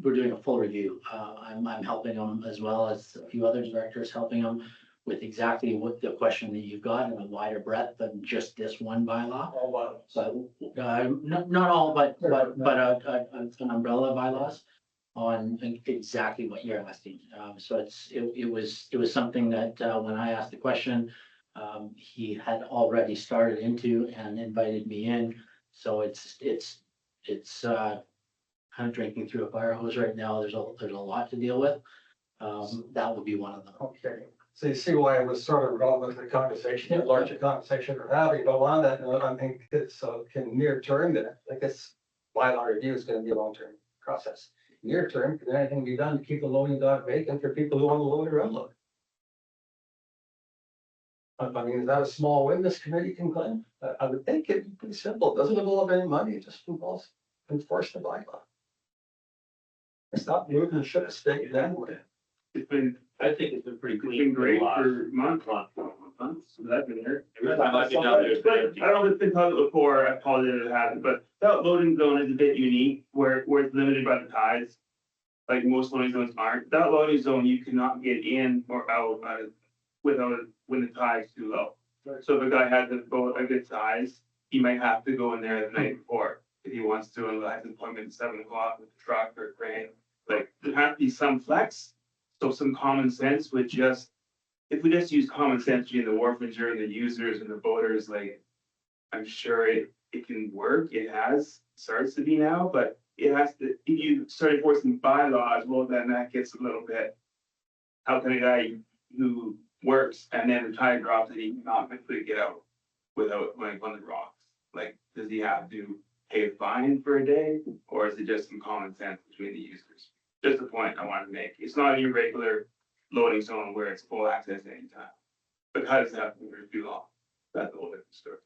doing a full review. I'm helping him as well as a few other directors helping him with exactly what the question that you've got in a wider breadth than just this one bylaw. All bylaws. So, not all, but an umbrella of bylaws on exactly what you're asking. So it was something that, when I asked the question, he had already started into and invited me in. So it's kind of drinking through a fire hose right now. There's a lot to deal with. That would be one of them. Okay. So you see why it was sort of relevant to the conversation, the larger conversation we're having, but on that note, I think it's near term that I guess bylaw review is going to be a long-term process. Near term, can anything be done to keep the loading dock vacant for people who want to load or unload? I mean, is that a small win this committee can claim? I would think it'd be pretty simple. It doesn't involve any money. It just involves enforcing the bylaw. It's not moving the ship state anyway. It's been, I think it's been pretty it's clean. been for great the last for months. months. So that's been there. Every time I've been down there, it's But been empty. I don't know if it's been talked about before, I apologize if it hasn't, but that loading zone is a bit unique where it's limited by the tides. Like most loading zones aren't. That loading zone, you cannot get in or out without when the tide's too low. So if a guy has a boat a good size, he might have to go in there the night before if he wants to, and has an appointment at 7 o'clock with the truck or crane. Like there has to be some flex. So some common sense would just, if we just use common sense between the wharfinger and the users and the boaters, like I'm sure it can work. It starts to be now, but it has to, if you start enforcing bylaws, well, then that gets a little bit. How can a guy who works and then the tide drops and he cannot quickly get out without like on the rocks? Like, does he have to pay a fine for a day, or is it just some common sense between the users? Just a point I wanted to make. It's not your regular loading zone where it's full access anytime. But how does that happen for too long? That's a whole different story.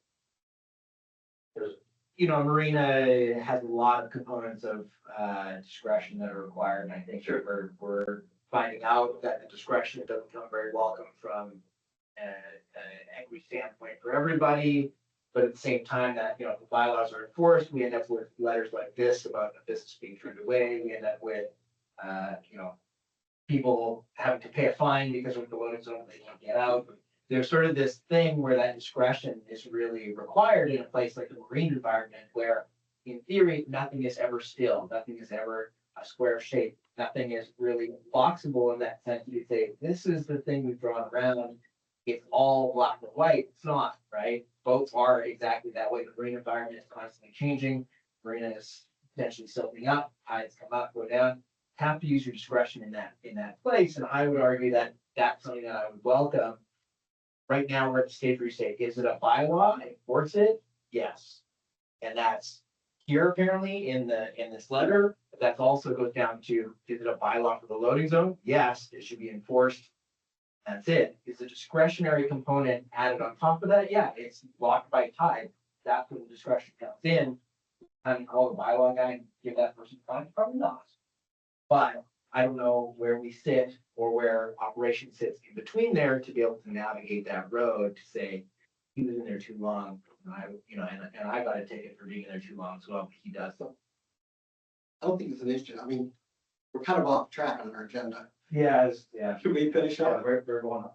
You know, Marina has a lot of components of discretion that are required, and I think that we're finding out that the discretion doesn't come very welcome from an equity standpoint for everybody. But at the same time that, you know, the bylaws are enforced, we end up with letters like this about a business being turned away, we end up with, you know, people having to pay a fine because of the loading zone, they can't get out. There's sort of this thing where that discretion is really required in a place like the marine environment where in theory, nothing is ever still, nothing is ever a square shape, nothing is really boxable in that sense. You say, this is the thing we've drawn around. It's all black and white. It's not, right? Boats are exactly that way. The marine environment is constantly changing. Marina is potentially silting up, tides come up, go down. Have to use your discretion in that place. And I would argue that that's something that I would welcome. Right now, we're at the stage where you say, is it a bylaw? Enforce it? Yes. And that's here apparently in this letter. But that also goes down to, is it a bylaw for the loading zone? Yes, it should be enforced. That's it. Is the discretionary component added on top of that? Yeah, it's blocked by tide. That's when the discretion comes in. And call the bylaw guy and give that person time? Probably not. But I don't know where we sit or where operation sits in between there to be able to navigate that road to say, he was in there too long. And I got a ticket for being in there too long as well, but he does. I don't think it's an issue. I mean, we're kind of off track on our agenda. Yeah. Should we finish Yeah, up? we're going on.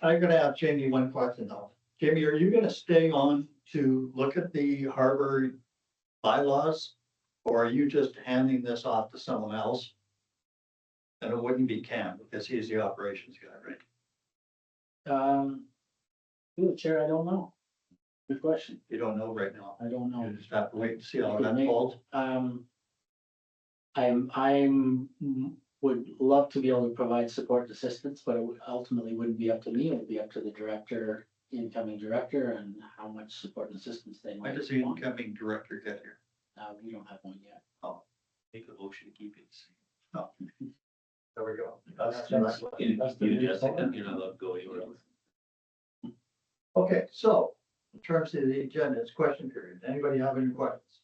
I'm gonna ask Jamie one question though. Jamie, are you gonna stay on to look at the harbor bylaws? Or are you just handing this off to someone else? And it wouldn't be Cam because he's the operations guy, right? Through the chair, I don't know. Good question. You don't know right now. I don't know. You just have to wait and see how Good that name. falls. I'm would love to be able to provide support and assistance, but it ultimately wouldn't be up to me. It would be up to the director, incoming director, and how much support and assistance they When might does the want. incoming director get here? We don't have one yet. Make a motion to keep it. Oh, there we go. You're not allowed to go anywhere else. Okay, so in terms of the agenda, it's question period. Anybody have any questions?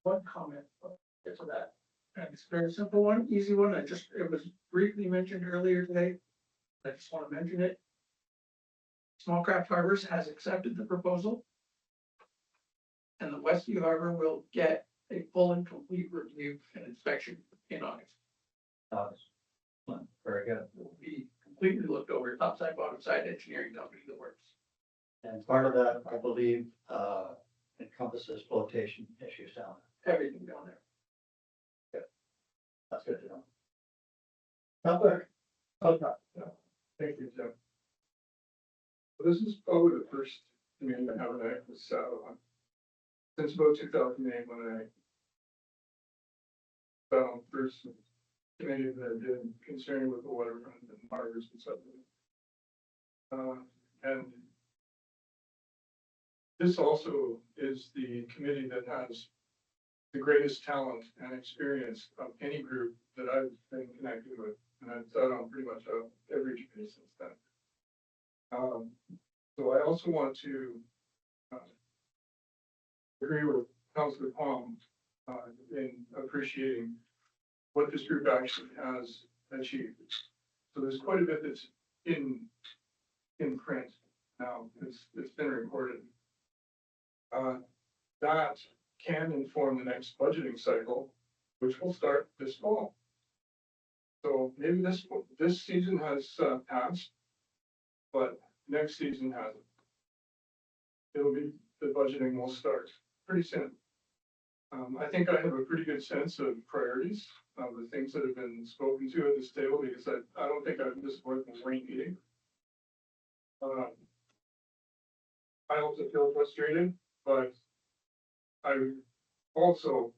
One comment to that. And it's a very simple one, easy one. It was briefly mentioned earlier today. I just want to mention it. Small Craft Harbors has accepted the proposal. And the Westview Harbor will get a full and complete review and inspection in August. Very good. It will be completely looked over, top side, bottom side, engineering company that works. And part of that, I believe, encompasses flotation issues down Everything down there. there. That's good to know. Public, Thank you, Tim. This is probably the first meeting I have an with Saddle on. Since about 2008, when I sat on first committee that I did concerning with the waterfront and harbors and stuff. And this also is the committee that has the greatest talent and experience of any group that I've been connected with. And I've sat on pretty much every committee since then. So I also want to agree with Councilor Palm in appreciating what this group actually has achieved. So there's quite a bit that's in print now. It's been recorded. That can inform the next budgeting cycle, which will start this fall. So maybe this season has passed, but next season hasn't. The budgeting will start pretty soon. I think I have a pretty good sense of priorities of the things that have been spoken to at this table, because I don't think I've missed more than one meeting. I also feel frustrated, but I also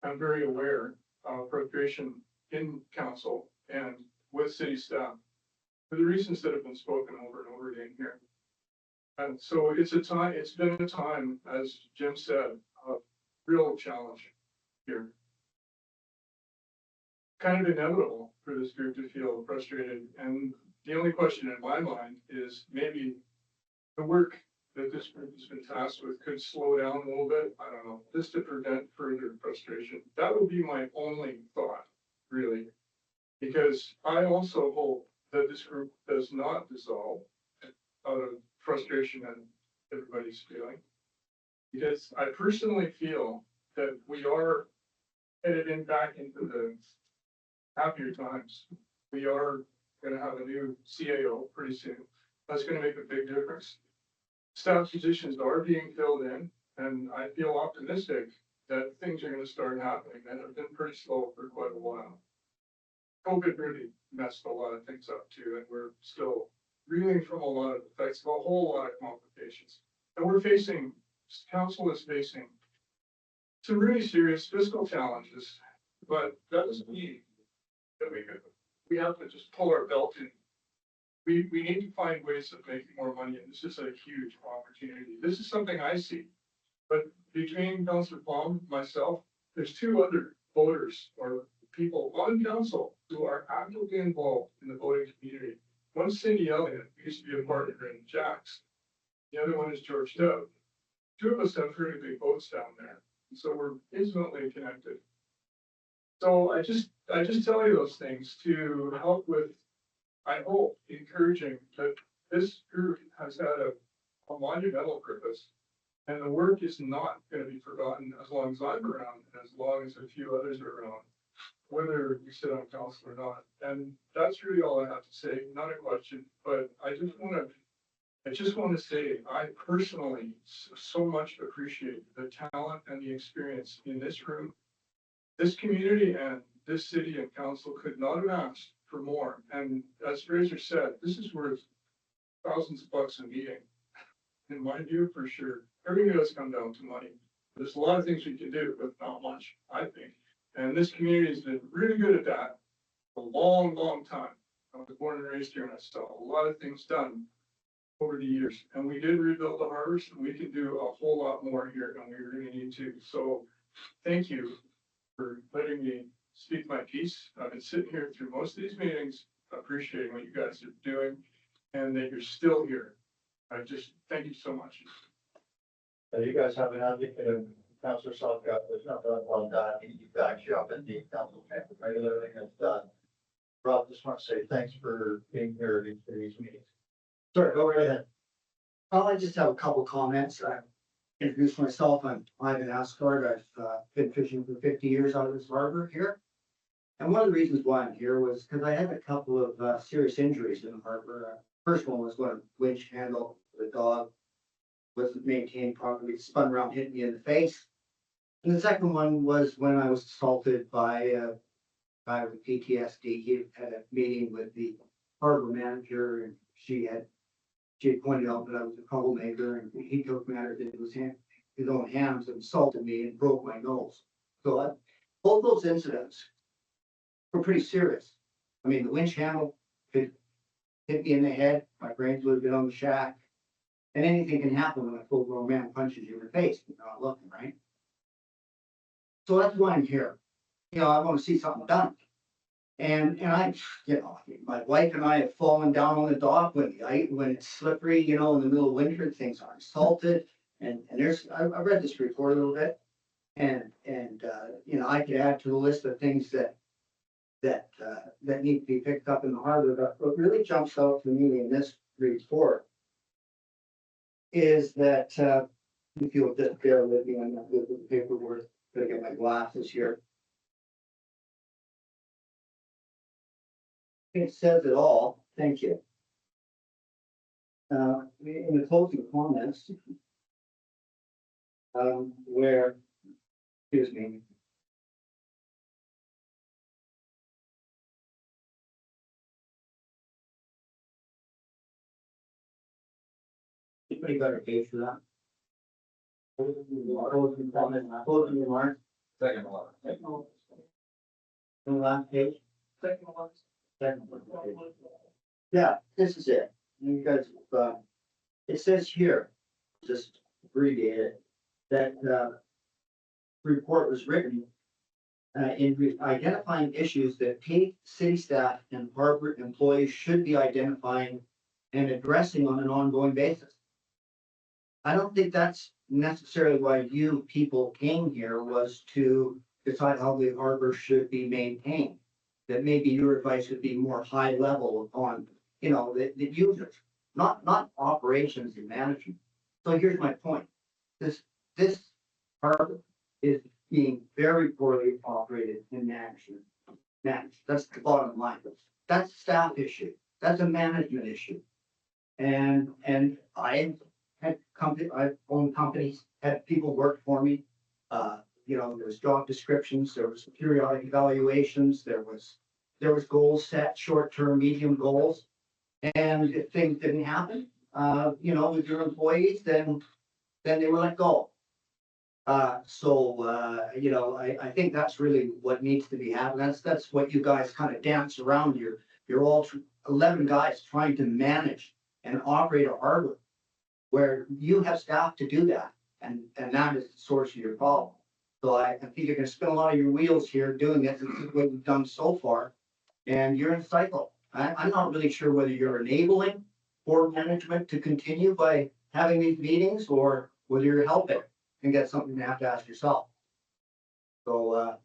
am very aware of frustration in council and with city staff for the reasons that have been spoken over and over again here. And so it's been a time, as Jim said, of real challenge here. Kind of inevitable for this group to feel frustrated. And the only question in my mind is maybe the work that this group has been tasked with could slow down a little bit. I don't know, just to prevent further frustration. That would be my only thought, really. Because I also hope that this group does not dissolve out of frustration everybody's feeling. Because I personally feel that we are headed back into the happier times. We are gonna have a new CAO pretty soon. That's gonna make a big difference. Staff positions are being filled in, and I feel optimistic that things are gonna start happening that have been pretty slow for quite a while. COVID really messed a lot of things up too, and we're still reeling from a lot of effects, a whole lot of complications. And we're facing, council is facing some really serious fiscal challenges, but that doesn't mean that we have to just pull our belt in. We need to find ways of making more money, and this is a huge opportunity. This is something I see. But between Councillor Plum, myself, there's two other voters or people on council who are actively involved in the voting community. One's Cindy Elliott, who used to be a partner in Jack's. The other one is George Dove. Two of us have pretty big votes down there, and so we're intimately connected. So I just tell you those things to help with, I hope, encouraging that this group has had a monumental purpose. And the work is not going to be forgotten as long as I'm around, and as long as a few others are around, whether you sit on council or not. And that's really all I have to say. Not a question, but I just want to say I personally so much appreciate the talent and the experience in this room. This community and this city and council could not have asked for more. And as Fraser said, this is worth thousands of bucks a meeting. In my view, for sure. Everything does come down to money. There's a lot of things we can do, but not much, I think. And this community has been really good at that for a long, long time. I was born and raised here, and I saw a lot of things done over the years. And we did rebuild the harbors, and we can do a whole lot more here, and we really need to. So thank you for letting me speak my piece. I've been sitting here through most of these meetings, appreciating what you guys are doing, and that you're still here. I just thank you so much. You guys have an advocate of Councillor Salka, there's nothing on that, he backs you up in the council chamber regularly, and it's done. Rob, just want to say thanks for being here at these meetings. Sorry, go right ahead. Well, I just have a couple comments. I introduced myself. I'm Ivan Asgard. I've been fishing for 50 years out of this harbor here. And one of the reasons why I'm here was because I had a couple of serious injuries in the harbor. First one was when a winch handle the dog wasn't maintained properly, spun around, hit me in the face. And the second one was when I was assaulted by a guy with PTSD. He had a meeting with the harbor manager, and she had pointed out that I was a troublemaker, and he took matters into his own hands and assaulted me and broke my nose. So both those incidents were pretty serious. I mean, the winch handle could hit me in the head, my brains would have been on the shack. And anything can happen when a full-grown man punches you in the face. You're not looking, right? So that's why I'm here. You know, I want to see something done. And I, you know, my wife and I have fallen down on the dock when it's slippery, you know, in the middle of winter, things are salted. And I read this report a little bit, and you know, I could add to the list of things that need to be picked up in the harbor. But what really jumps out to me in this report is that, if you'll just bear with me, I'm not good with the paperwork, gotta get my glasses here. It says it all, thank you. In the closing comments, where, excuse me. Anybody got a page for that? Closing remarks. Second one. The last page. Second one. Yeah, this is it. You guys, it says here, just abbreviate it, that report was written in identifying issues that paid city staff and harbor employees should be identifying and addressing on an ongoing basis. I don't think that's necessarily why you people came here, was to decide how the harbor should be maintained. That maybe your advice would be more high level on, you know, the users, not operations and management. So here's my point. This harbor is being very poorly operated and managed. That's the bottom line. That's a staff issue. That's a management issue. And I've owned companies, had people work for me. There was job descriptions, there was periodic evaluations, there was goals set, short-term, medium goals. And if things didn't happen, with your employees, then they were let go. I think that's really what needs to be happening. That's what you guys kind of dance around here. You're all 11 guys trying to manage and operate a harbor where you have staff to do that. And that is the source of your problem. So I think you're going to spin a lot of your wheels here doing it. This is what we've done so far. And you're in a cycle. I'm not really sure whether you're enabling board management to continue by having these meetings or whether you're helping, and that's something you have to ask yourself. So,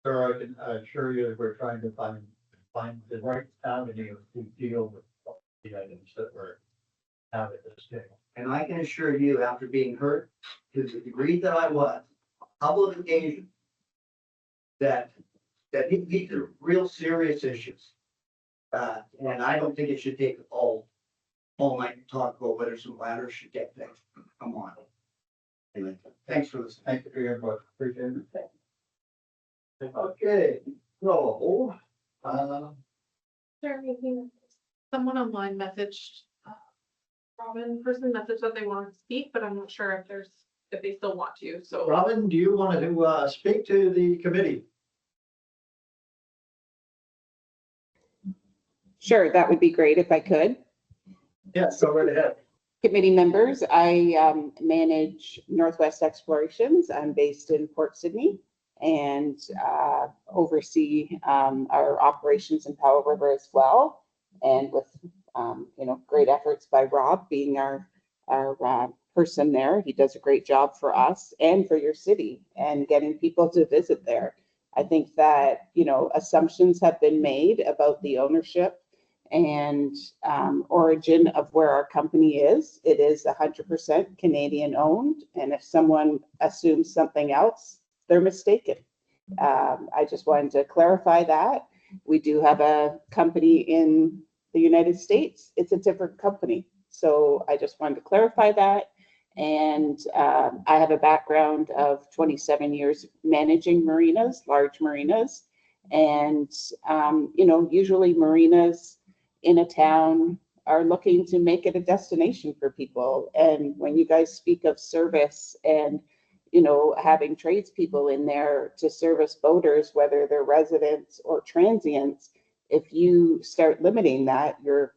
Sir, I can assure you that we're trying to find the right avenue to deal with the items that we're having at this table. and I can assure you, after being hurt to the degree that I was, a couple of occasions, that these are real serious issues. And I don't think it should take all night to talk about whether some ladders should get fixed. Come on. Anyway, thanks for listening. Thank you for your input. Appreciate it. Okay, so, Someone online messaged, person messaged that they wanted to speak, but I'm not sure if they still want to, so. Robin, do you want to speak to the committee? Sure, that would be great if I could. Yes, go right ahead. Committee members, I manage Northwest Explorations. I'm based in Port Sydney and oversee our operations in Powell River as well. And with, great efforts by Rob being our person there. He does a great job for us and for your city and getting people to visit there. I think that, assumptions have been made about the ownership and origin of where our company is. It is 100% Canadian owned. And if someone assumes something else, they're mistaken. I just wanted to clarify that. We do have a company in the United States. It's a different company. So I just wanted to clarify that. And I have a background of 27 years managing marinas, large marinas. And, usually marinas in a town are looking to make it a destination for people. And when you guys speak of service and, having tradespeople in there to service boaters, whether they're residents or transients, if you start limiting that, you're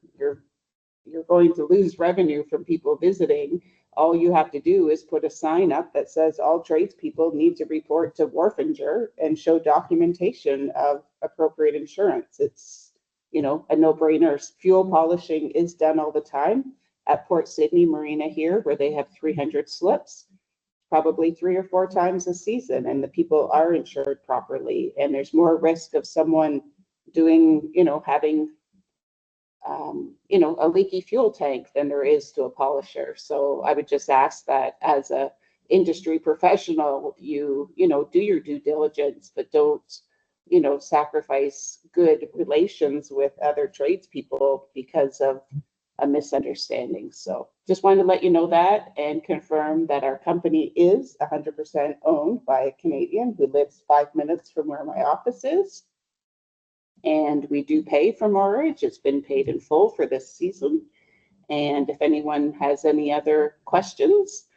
going to lose revenue from people visiting. All you have to do is put a sign up that says all tradespeople need to report to Wharfinger and show documentation of appropriate insurance. It's, a no-brainer. Fuel polishing is done all the time at Port Sydney Marina here, where they have 300 slips, probably 3 or 4 times a season, and the people are insured properly. And there's more risk of someone doing, having a leaky fuel tank than there is to a polisher. So I would just ask that as a industry professional, you do your due diligence, but don't, sacrifice good relations with other tradespeople because of a misunderstanding. So just wanted to let you know that and confirm that our company is 100% owned by a Canadian who lives 5 minutes from where my office is. And we do pay for mortgage. It's been paid in full for this season. And if anyone has any other questions,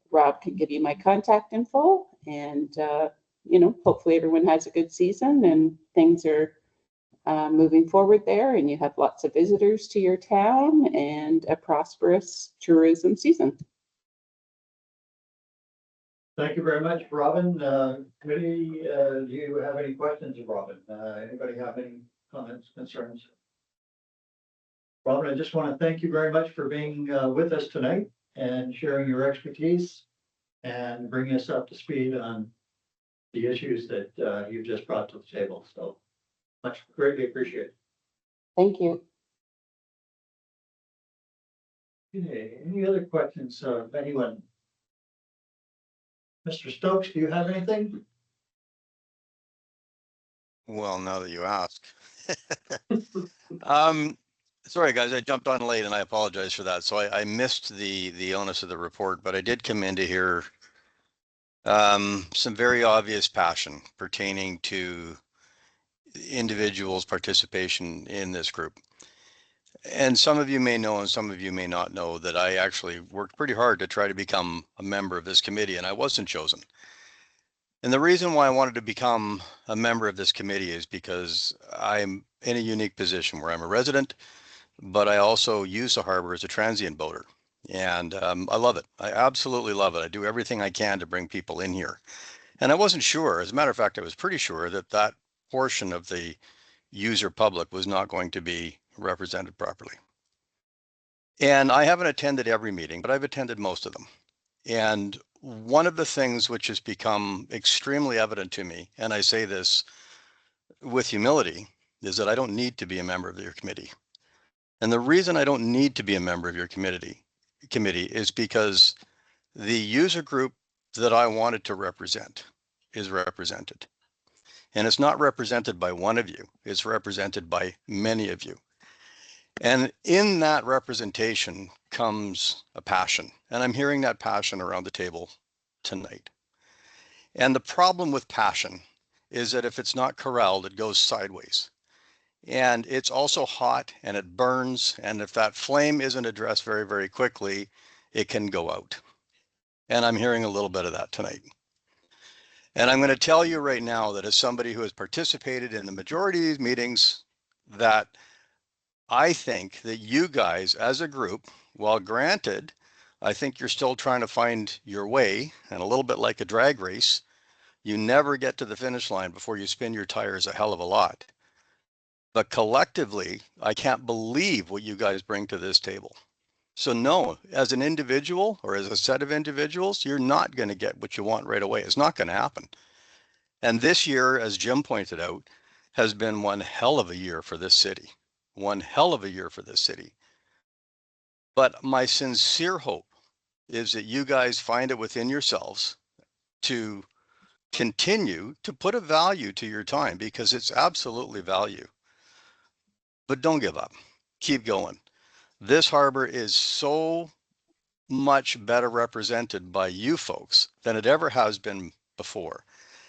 Rob can give you my contact info. And, hopefully everyone has a good season and things are moving forward there. And you have lots of visitors to your town and a prosperous tourism season. Thank you very much, Robin. Committee, do you have any questions of Robin? Anybody have any comments, concerns? Robin, I just want to thank you very much for being with us tonight and sharing your expertise and bringing us up to speed on the issues that you've just brought to the table. So much greatly appreciated. Thank you. Okay, any other questions of anyone? Mr. Stokes, do you have anything? Well, now that you ask. Sorry, guys, I jumped on late and I apologize for that. So I missed the onus of the report, but I did come in to hear some very obvious passion pertaining to individuals' participation in this group. And some of you may know, and some of you may not know, that I actually worked pretty hard to try to become a member of this committee, and I wasn't chosen. And the reason why I wanted to become a member of this committee is because I'm in a unique position where I'm a resident, but I also use the harbor as a transient boater. And I love it. I absolutely love it. I do everything I can to bring people in here. And I wasn't sure, as a matter of fact, I was pretty sure that that portion of the user public was not going to be represented properly. And I haven't attended every meeting, but I've attended most of them. And one of the things which has become extremely evident to me, and I say this with humility, is that I don't need to be a member of your committee. And the reason I don't need to be a member of your committee is because the user group that I wanted to represent is represented. And it's not represented by one of you, it's represented by many of you. And in that representation comes a passion. And I'm hearing that passion around the table tonight. And the problem with passion is that if it's not corralled, it goes sideways. And it's also hot and it burns. And if that flame isn't addressed very, very quickly, it can go out. And I'm hearing a little bit of that tonight. And I'm going to tell you right now that as somebody who has participated in the majority of these meetings, that I think that you guys as a group, while granted, I think you're still trying to find your way, and a little bit like a drag race, you never get to the finish line before you spin your tires a hell of a lot. But collectively, I can't believe what you guys bring to this table. So no, as an individual or as a set of individuals, you're not going to get what you want right away. It's not going to happen. And this year, as Jim pointed out, has been one hell of a year for this city. One hell of a year for this city. But my sincere hope is that you guys find it within yourselves to continue to put a value to your time, because it's absolutely value. But don't give up. Keep going. This harbor is so much better represented by you folks than it ever has been before.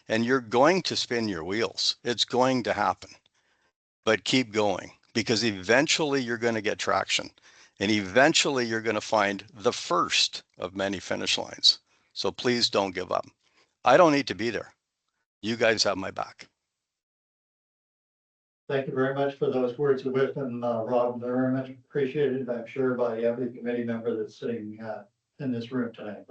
And you're going to spin your wheels. It's going to happen. But keep going, because eventually you're going to get traction. And eventually you're going to find the first of many finish lines. So please don't give up. I don't need to be there. You guys have my back. Thank you very much for those words of wisdom, Rob. They're very much appreciated, I'm sure, by every committee member that's sitting in this room tonight.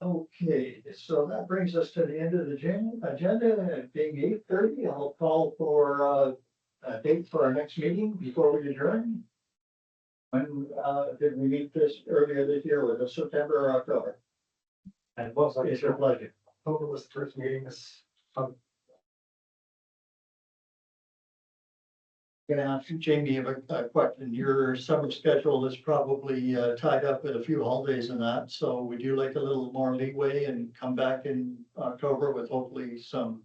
Okay, so that brings us to the end of the agenda. Being 8:30, I'll call for a date for our next meeting before we adjourn. When did we meet this earlier this year? Was it September or October? And it was like, It's your pleasure. October was the first meeting, this, Gonna ask you, Jamie, a question. Your summer schedule is probably tied up with a few holidays and that, so would you like a little more leeway and come back in October with hopefully some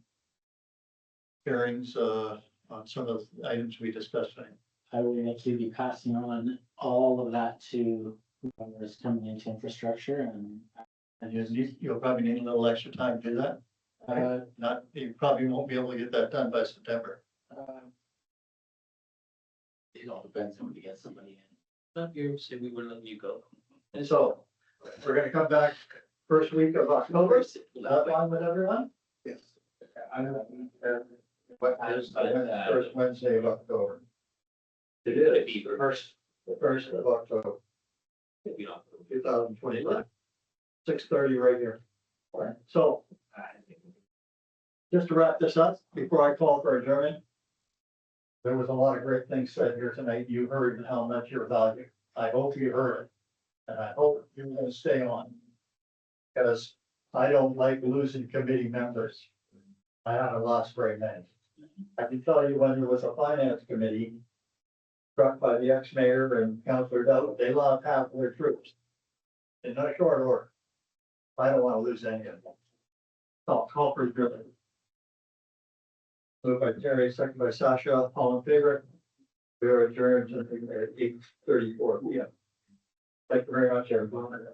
hearings on some of the items we discussed tonight? I will actually be passing on all of that to whoever's coming into infrastructure and You'll probably need a little extra time to do that. Not, you probably won't be able to get that done by September. it all depends on when we get somebody in. Not you, say we were letting you go. And so we're gonna come back first week of October. Is that fine with everyone? Yes. First Wednesday of October. The first of October, 2025. 6:30 right here. All right, so just to wrap this up, before I call for adjournment, there was a lot of great things said here tonight. You heard how much you're valued. I hope you heard it. And I hope you're gonna stay on. Because I don't like losing committee members. I haven't lost very many. I can tell you when there was a finance committee, struck by the ex-mayor and Councillor Dowd. They lost half of their troops in not short order. I don't want to lose any of them. Oh, call for driven. Moved by Terry, second by Sasha, all in favor. We are adjourned at 8:34 p.m. Thank you very much, everyone.